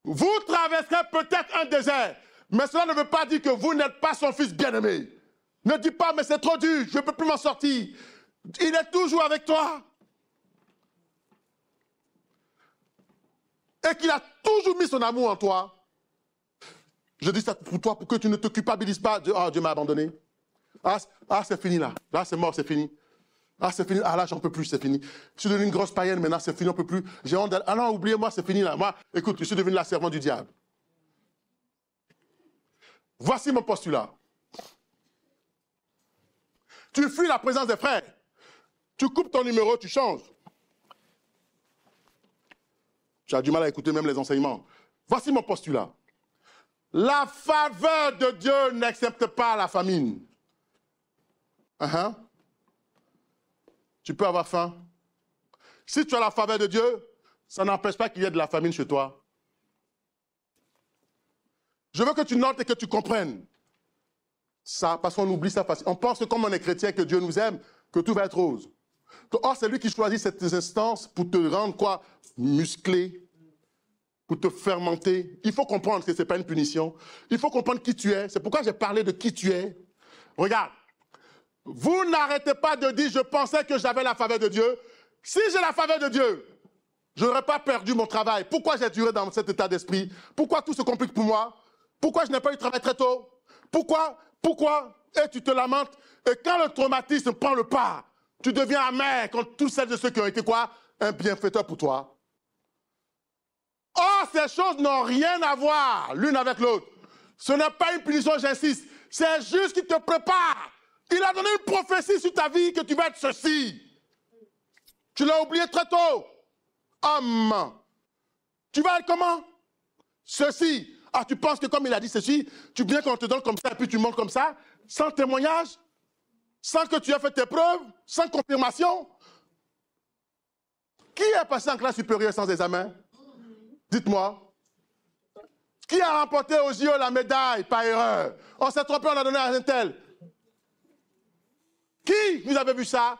vous traverserez peut-être un désert, mais cela ne veut pas dire que vous n'êtes pas son fils bien-aimé. Ne dis pas, mais c'est trop dur, je ne peux plus m'en sortir. Il est toujours avec toi. Et qu'il a toujours mis son amour en toi. Je dis ça pour toi, pour que tu ne te culpabilises pas de « Ah, Dieu m'a abandonné. Ah, c'est fini là. Là, c'est mort, c'est fini. Ah, c'est fini. Ah, là, j'en peux plus, c'est fini. Je suis devenu une grosse païenne, maintenant, c'est fini, on ne peut plus. J'ai honte d'aller. Ah non, oubliez-moi, c'est fini là. Moi, écoute, je suis devenu la servante du diable. » Voici mon postulat. Tu fuis la présence des frères. Tu coupes ton numéro, tu changes. Tu as du mal à écouter même les enseignements. Voici mon postulat. La faveur de Dieu n'accepte pas la famine. Tu peux avoir faim. Si tu as la faveur de Dieu, ça n'empêche pas qu'il y ait de la famine chez toi. Je veux que tu notes et que tu comprennes ça, parce qu'on oublie ça facilement. On pense que comme on est chrétien, que Dieu nous aime, que tout va être rose. Or, c'est lui qui choisit cette instance pour te rendre quoi? Musclé, pour te fermenter. Il faut comprendre que ce n'est pas une punition. Il faut comprendre qui tu es. C'est pourquoi j'ai parlé de qui tu es. Regarde, vous n'arrêtez pas de dire « je pensais que j'avais la faveur de Dieu ». Si j'ai la faveur de Dieu, je n'aurais pas perdu mon travail. Pourquoi j'ai duré dans cet état d'esprit? Pourquoi tout se complique pour moi? Pourquoi je n'ai pas eu de travail très tôt? Pourquoi? Et tu te lamentes. Et quand le traumatisme prend le pas, tu deviens amer contre tous celles et ceux qui ont été quoi? Un bienfaiteur pour toi. Or, ces choses n'ont rien à voir l'une avec l'autre. Ce n'est pas une punition, j'insiste. C'est juste qu'il te prépare. Il a donné une prophétie sur ta vie que tu vas être ceci. Tu l'as oublié très tôt. Homme. Tu vas être comment? Ceci. Ah, tu penses que comme il a dit ceci, tu viens qu'on te donne comme ça et puis tu montes comme ça, sans témoignage, sans que tu aies fait tes preuves, sans confirmation. Qui est passé en classe supérieure sans examen? Dites-moi. Qui a remporté aux yeux la médaille par erreur? On s'est trompé, on a donné à un tel. Qui? Vous avez vu ça?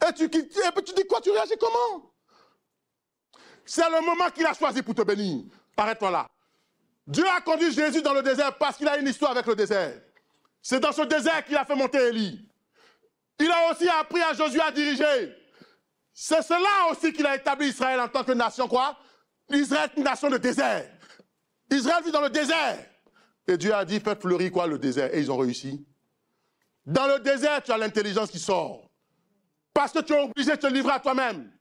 Et tu dis quoi? Tu réagis comment? C'est le moment qu'il a choisi pour te bénir. Arrête-toi là. Dieu a conduit Jésus dans le désert parce qu'il a une histoire avec le désert. C'est dans ce désert qu'il a fait monter Élie. Il a aussi appris à Josué à diriger. C'est cela aussi qu'il a établi Israël en tant que nation, quoi? Israël est une nation de désert. Israël vit dans le désert. Et Dieu a dit, faites fleurir quoi le désert? Et ils ont réussi. Dans le désert, tu as l'intelligence qui sort. Parce que tu es obligé de te livrer à toi-même.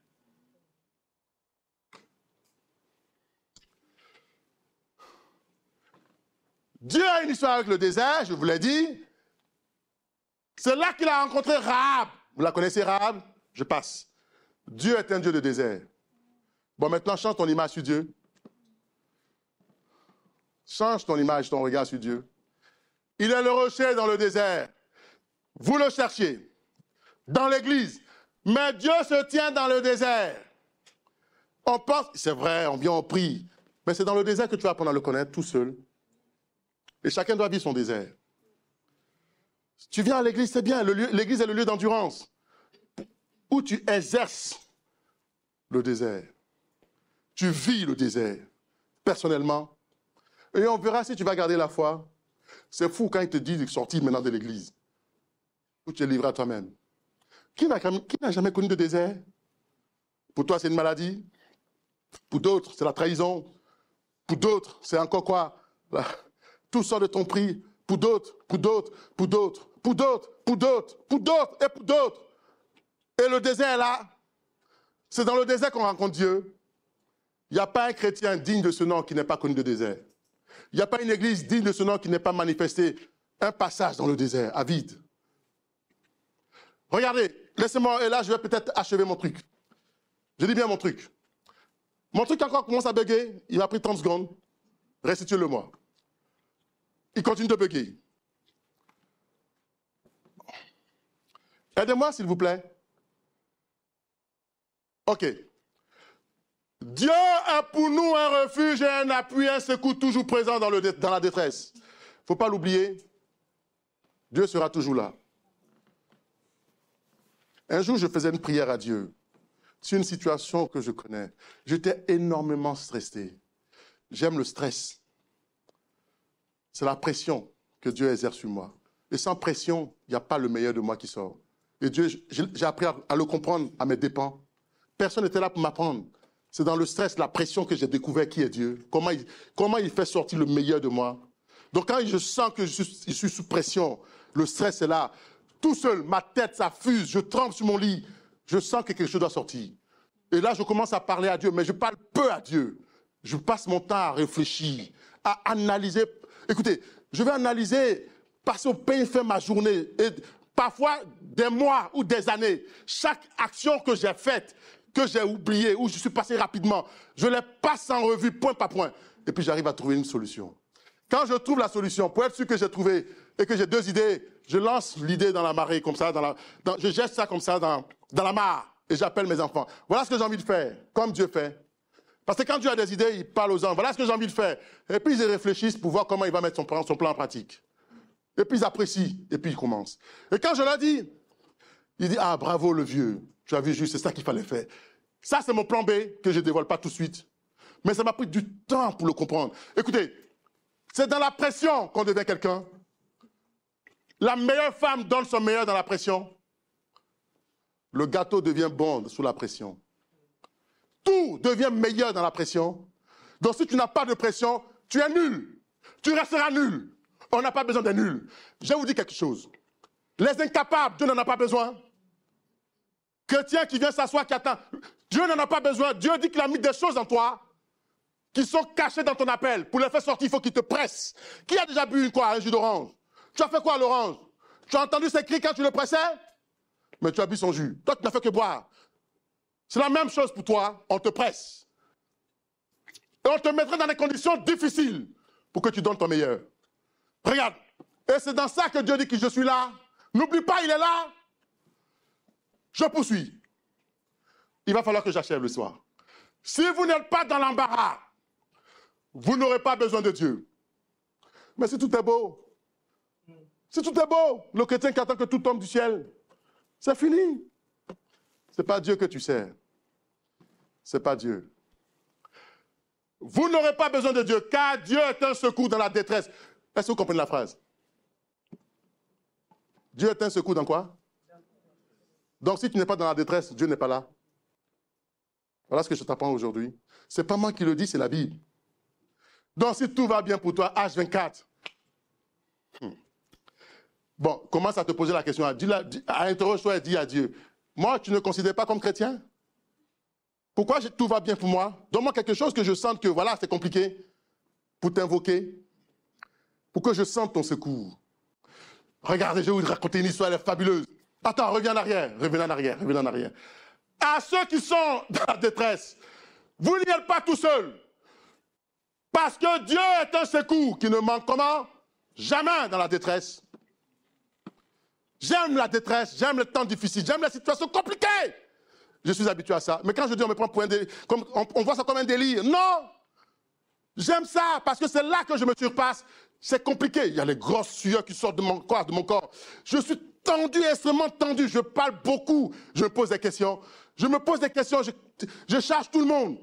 Dieu a une histoire avec le désert, je vous l'ai dit. C'est là qu'il a rencontré Rahab. Vous la connaissez, Rahab? Je passe. Dieu est un Dieu de désert. Bon, maintenant, change ton image sur Dieu. Change ton image, ton regard sur Dieu. Il est le rocher dans le désert. Vous le cherchiez dans l'église. Mais Dieu se tient dans le désert. On pense, c'est vrai, on vient, on prie. Mais c'est dans le désert que tu vas apprendre à le connaître tout seul. Et chacun doit vivre son désert. Tu viens à l'église, c'est bien. L'église est le lieu d'endurance où tu exerces le désert. Tu vis le désert, personnellement. Et on verra si tu vas garder la foi. C'est fou quand ils te disent de sortir maintenant de l'église. Où tu es livré à toi-même. Qui n'a jamais connu de désert? Pour toi, c'est une maladie. Pour d'autres, c'est la trahison. Pour d'autres, c'est encore quoi? Tout sort de ton prix. Pour d'autres, pour d'autres, pour d'autres, pour d'autres, pour d'autres, pour d'autres et pour d'autres. Et le désert est là. C'est dans le désert qu'on rencontre Dieu. Il n'y a pas un chrétien digne de ce nom qui n'ait pas connu le désert. Il n'y a pas une église digne de ce nom qui n'ait pas manifesté un passage dans le désert, à vide. Regardez, laissez-moi, et là je vais peut-être achever mon truc. Je dis bien mon truc. Mon truc encore commence à bugger, il m'a pris 30 secondes. Restituez-le-moi. Il continue de bugger. Aidez-moi s'il vous plaît. Ok. Dieu est pour nous un refuge et un appui, un secours toujours présent dans la détresse. Il ne faut pas l'oublier. Dieu sera toujours là. Un jour, je faisais une prière à Dieu. C'est une situation que je connais. J'étais énormément stressé. J'aime le stress. C'est la pression que Dieu exerce sur moi. Et sans pression, il n'y a pas le meilleur de moi qui sort. Et Dieu, j'ai appris à le comprendre à mes dépens. Personne n'était là pour m'apprendre. C'est dans le stress, la pression que j'ai découvert qui est Dieu. Comment il fait sortir le meilleur de moi. Donc quand je sens que je suis sous pression, le stress est là. Tout seul, ma tête, ça fuse, je tremble sur mon lit. Je sens que quelque chose doit sortir. Et là, je commence à parler à Dieu, mais je parle peu à Dieu. Je passe mon temps à réfléchir, à analyser. Écoutez, je vais analyser, passer au pain fin ma journée. Et parfois, des mois ou des années, chaque action que j'ai faite, que j'ai oubliée, ou je suis passé rapidement, je les passe en revue point par point. Et puis j'arrive à trouver une solution. Quand je trouve la solution, pour être sûr que j'ai trouvé et que j'ai deux idées, je lance l'idée dans la marée, comme ça, je jette ça comme ça dans la mare. Et j'appelle mes enfants. Voilà ce que j'ai envie de faire, comme Dieu fait. Parce que quand Dieu a des idées, il parle aux hommes. Voilà ce que j'ai envie de faire. Et puis ils réfléchissent pour voir comment il va mettre son plan en pratique. Et puis ils apprécient, et puis ils commencent. Et quand je l'ai dit, il dit, ah bravo le vieux, tu as vu juste, c'est ça qu'il fallait faire. Ça c'est mon plan B, que je ne dévoile pas tout de suite. Mais ça m'a pris du temps pour le comprendre. Écoutez, c'est dans la pression qu'on devient quelqu'un. La meilleure femme donne son meilleur dans la pression. Le gâteau devient bon sous la pression. Tout devient meilleur dans la pression. Donc si tu n'as pas de pression, tu es nul. Tu resteras nul. On n'a pas besoin des nuls. Je vais vous dire quelque chose. Les incapables, Dieu n'en a pas besoin. Chrétien qui vient s'asseoir, qui attend, Dieu n'en a pas besoin. Dieu dit qu'il a mis des choses en toi qui sont cachées dans ton appel. Pour les faire sortir, il faut qu'il te presse. Qui a déjà bu un jus d'orange? Tu as fait quoi à l'orange? Tu as entendu ses cris quand tu le pressais? Mais tu as bu son jus. Toi, tu n'as fait que boire. C'est la même chose pour toi. On te presse. Et on te mettra dans des conditions difficiles pour que tu donnes ton meilleur. Regarde. Et c'est dans ça que Dieu dit que je suis là. N'oublie pas, il est là. Je poursuis. Il va falloir que j'achève le soir. Si vous n'êtes pas dans l'embarras, vous n'aurez pas besoin de Dieu. Mais si tout est beau, si tout est beau, le chrétien qui attend que tout tombe du ciel, c'est fini. Ce n'est pas Dieu que tu sers. Ce n'est pas Dieu. Vous n'aurez pas besoin de Dieu, car Dieu est un secours dans la détresse. Est-ce que vous comprenez la phrase? Dieu est un secours dans quoi? Donc si tu n'es pas dans la détresse, Dieu n'est pas là. Voilà ce que je t'apprends aujourd'hui. Ce n'est pas moi qui le dis, c'est la Bible. Donc si tout va bien pour toi, H24. Bon, commence à te poser la question, interroge-toi et dis à Dieu, moi, tu ne considères pas comme chrétien? Pourquoi tout va bien pour moi? Donne-moi quelque chose que je sente que, voilà, c'est compliqué, pour t'invoquer, pour que je sente ton secours. Regardez, je vais vous raconter une histoire, elle est fabuleuse. Attends, reviens en arrière, reviens en arrière, reviens en arrière. À ceux qui sont dans la détresse, vous n'y êtes pas tout seul. Parce que Dieu est un secours qui ne manque comment? Jamais dans la détresse. J'aime la détresse, j'aime les temps difficiles, j'aime les situations compliquées. Je suis habitué à ça. Mais quand je dis on me prend pour un délire, on voit ça comme un délire. Non! J'aime ça parce que c'est là que je me surpasse. C'est compliqué. Il y a les grosses sueurs qui sortent de mon corps. Je suis tendu, extrêmement tendu. Je parle beaucoup. Je me pose des questions. Je me pose des questions. Je charge tout le monde.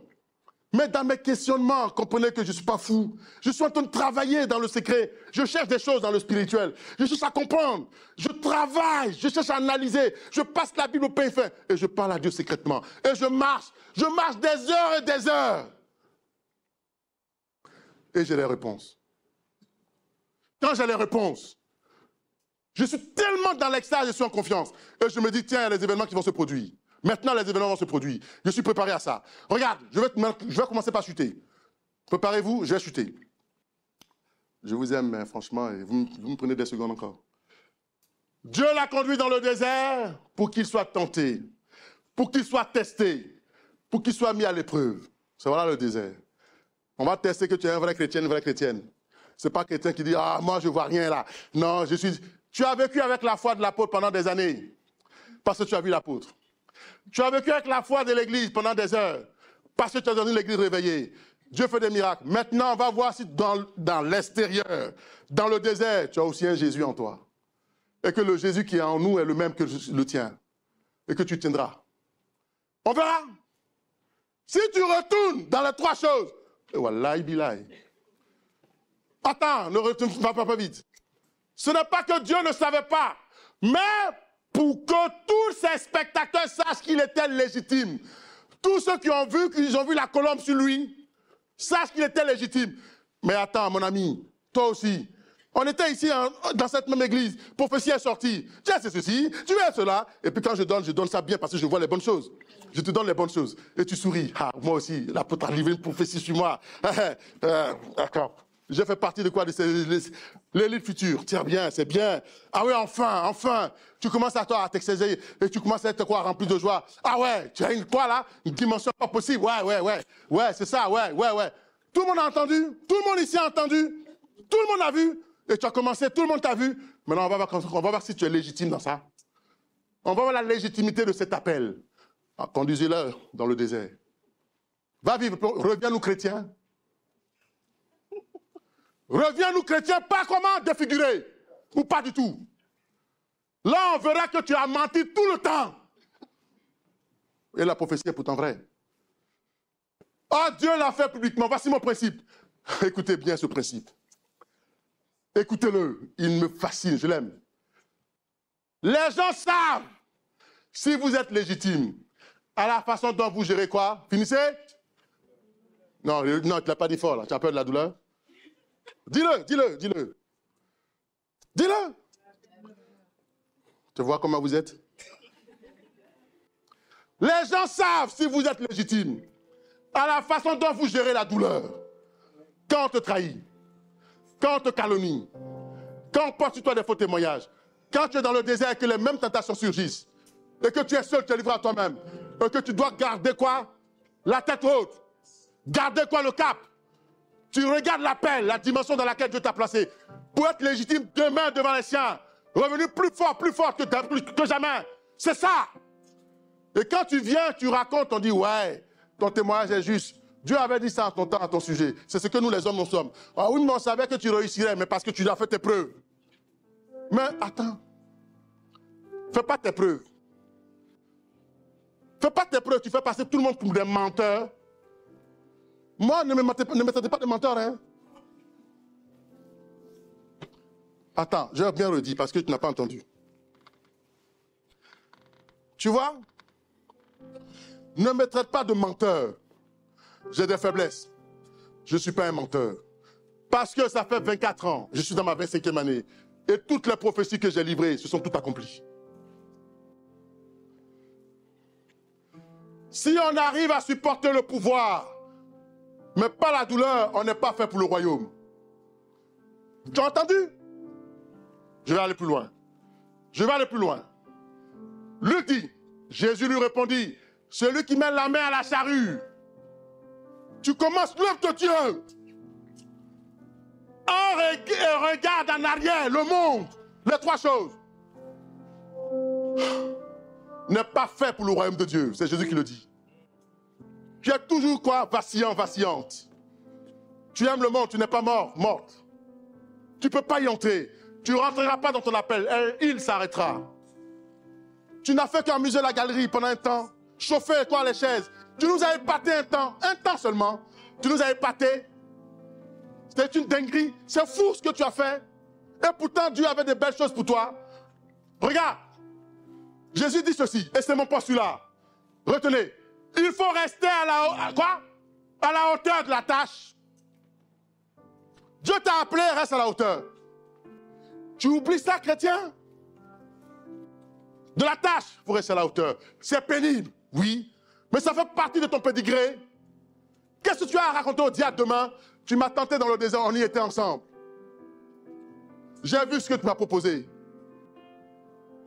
Mais dans mes questionnements, comprenez que je ne suis pas fou. Je suis en train de travailler dans le secret. Je cherche des choses dans le spirituel. Je cherche à comprendre. Je travaille. Je cherche à analyser. Je passe la Bible au pain fin. Et je parle à Dieu secrètement. Et je marche. Je marche des heures et des heures. Et j'ai les réponses. Quand j'ai les réponses, je suis tellement dans l'extase, je suis en confiance. Et je me dis, tiens, il y a des événements qui vont se produire. Maintenant, les événements vont se produire. Je suis préparé à ça. Regarde, je vais commencer par chuter. Préparez-vous, je vais chuter. Je vous aime, mais franchement, vous me prenez des secondes encore. Dieu l'a conduit dans le désert pour qu'il soit tenté, pour qu'il soit testé, pour qu'il soit mis à l'épreuve. C'est voilà le désert. On va tester que tu es un vrai chrétien, une vraie chrétienne. Ce n'est pas quelqu'un qui dit « Ah, moi, je ne vois rien là. » Non, Tu as vécu avec la foi de l'apôtre pendant des années, parce que tu as vu l'apôtre. Tu as vécu avec la foi de l'église pendant des heures, parce que tu as donné l'église réveillée. Dieu fait des miracles. Maintenant, on va voir si dans l'extérieur, dans le désert, tu as aussi un Jésus en toi. Et que le Jésus qui est en nous est le même que le tien. Et que tu tiendras. On verra. Si tu retournes dans les trois choses, et wallahi billahi. Attends, ne retourne pas vite. Ce n'est pas que Dieu ne savait pas, mais pour que tous ces spectateurs sachent qu'il était légitime. Tous ceux qui ont vu la colombe sur lui, sachent qu'il était légitime. Mais attends, mon ami, toi aussi, on était ici dans cette même église, prophétie est sortie. Tu es ceci, tu es cela. Et puis quand je donne ça bien parce que je vois les bonnes choses. Je te donne les bonnes choses. Et tu souris. Ah, moi aussi, l'apôtre a livré une prophétie sur moi. D'accord. Je fais partie de quoi? De l'élite future. Tiens bien, c'est bien. Ah oui, enfin. Tu commences à t'exercer et tu commences à être quoi, rempli de joie. Ah ouais, tu as une quoi là? Une dimension pas possible. Ouais, c'est ça, ouais. Tout le monde a entendu. Tout le monde ici a entendu. Tout le monde a vu. Et tu as commencé, tout le monde t'a vu. Maintenant, on va voir si tu es légitime dans ça. On va voir la légitimité de cet appel. Ah, conduisez-le dans le désert. Va vivre, reviens-nous chrétiens. Reviens-nous chrétiens, pas comment défigurer, ou pas du tout. Là, on verra que tu as menti tout le temps. Et la prophétie est pourtant vraie. Oh, Dieu l'a fait publiquement. Voici mon principe. Écoutez bien ce principe. Écoutez-le, il me fascine, je l'aime. Les gens savent si vous êtes légitime à la façon dont vous gérez quoi? Finissez? Non, tu ne l'as pas dit fort là, tu as peur de la douleur? Dis-le. Dis-le. Tu vois comment vous êtes? Les gens savent si vous êtes légitime à la façon dont vous gérez la douleur. Quand on te trahit, quand on te calomnie, quand on porte sur toi des faux témoignages, quand tu es dans le désert et que les mêmes tentations surgissent, et que tu es seul, tu es livré à toi-même, et que tu dois garder quoi? La tête haute. Garder quoi? Le cap. Tu regardes l'appel, la dimension dans laquelle Dieu t'a placé, pour être légitime demain devant les siens, revenu plus fort que jamais. C'est ça. Et quand tu viens, tu racontes, on dit, ouais, ton témoignage est juste. Dieu avait dit ça en ton temps, à ton sujet. C'est ce que nous, les hommes, nous sommes. Ah oui, mais on savait que tu réussirais, mais parce que tu as fait tes preuves. Mais attends. Fais pas tes preuves. Fais pas tes preuves, tu fais passer tout le monde pour des menteurs. Moi, ne me traitez pas de menteur, hein. Attends, je vais bien redire parce que tu n'as pas entendu. Tu vois? Ne me traite pas de menteur. J'ai des faiblesses. Je ne suis pas un menteur. Parce que ça fait 24 ans, je suis dans ma 25e année. Et toutes les prophéties que j'ai livrées se sont toutes accomplies. Si on arrive à supporter le pouvoir, mais pas la douleur, on n'est pas fait pour le royaume. Tu as entendu? Je vais aller plus loin. Luc dit, Jésus lui répondit, celui qui met la main à la charrue, tu commences, lève-toi Dieu. Regarde en arrière, le monde, les trois choses. N'est pas fait pour le royaume de Dieu. C'est Jésus qui le dit. Tu es toujours quoi? Vacillant, vacillante. Tu aimes le monde, tu n'es pas morte. Tu ne peux pas y entrer. Tu ne rentreras pas dans ton appel. Il s'arrêtera. Tu n'as fait qu'amuser la galerie pendant un temps. Chauffer quoi les chaises. Tu nous as épaté un temps seulement. Tu nous as épaté. C'était une dinguerie. C'est fou ce que tu as fait. Et pourtant, Dieu avait de belles choses pour toi. Regarde. Jésus dit ceci, et c'est mon postulat. Retenez. Il faut rester à la hauteur de la tâche. Dieu t'a appelé, reste à la hauteur. Tu oublies ça, chrétien? De la tâche, il faut rester à la hauteur. C'est pénible, oui, mais ça fait partie de ton pédigré. Qu'est-ce que tu as à raconter au diable demain? Tu m'as tenté dans le désert, on y était ensemble. J'ai vu ce que tu m'as proposé.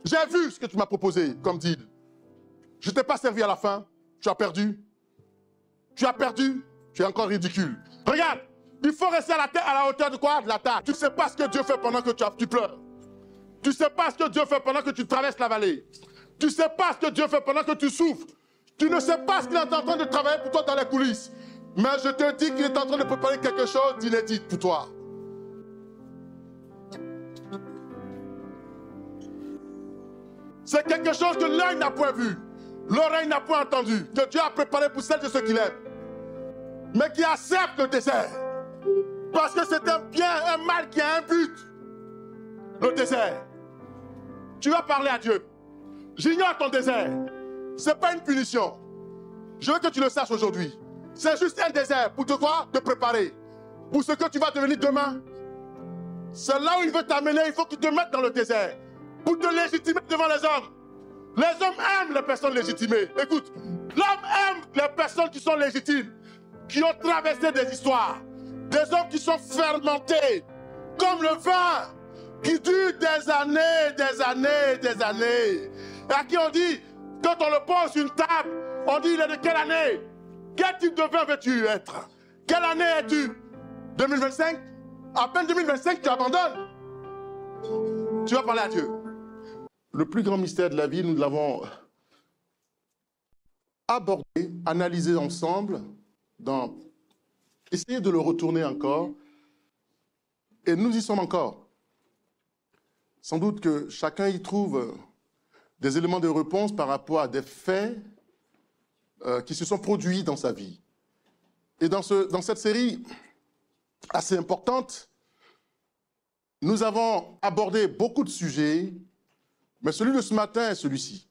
J'ai vu ce que tu m'as proposé comme deal. Je ne t'ai pas servi à la fin. Tu as perdu. Tu as perdu. Tu es encore ridicule. Regarde, il faut rester à la hauteur de quoi? De la tâche. Tu ne sais pas ce que Dieu fait pendant que tu pleures. Tu ne sais pas ce que Dieu fait pendant que tu traverses la vallée. Tu ne sais pas ce que Dieu fait pendant que tu souffres. Tu ne sais pas ce qu'il est en train de travailler pour toi dans les coulisses. Mais je te dis qu'il est en train de préparer quelque chose d'inédit pour toi. C'est quelque chose que l'œil n'a point vu, l'oreille n'a point entendu, que Dieu a préparé pour celles de ceux qu'il aime. Mais qui acceptent le désert. Parce que c'est un bien, un mal qui a un but. Le désert. Tu vas parler à Dieu. J'ignore ton désert. Ce n'est pas une punition. Je veux que tu le saches aujourd'hui. C'est juste un désert pour te quoi? Te préparer. Pour ce que tu vas devenir demain. C'est là où il veut t'amener. Il faut qu'il te mette dans le désert. Pour te légitimer devant les hommes. Les hommes aiment les personnes légitimées. Écoute, l'homme aime les personnes qui sont légitimes, qui ont traversé des histoires. Des hommes qui sont fermentés, comme le vin, qui dure des années, des années, des années. Et à qui on dit, quand on le pose sur une table, on dit, il est de quelle année? Quel type de vin veux-tu être? Quelle année es-tu? 2025? À peine 2025, tu abandonnes. Tu vas parler à Dieu. Le plus grand mystère de la vie, nous l'avons abordé, analysé ensemble, essayer de le retourner encore. Et nous y sommes encore. Sans doute que chacun y trouve des éléments de réponse par rapport à des faits qui se sont produits dans sa vie. Et dans cette série assez importante, nous avons abordé beaucoup de sujets, mais celui de ce matin est celui-ci.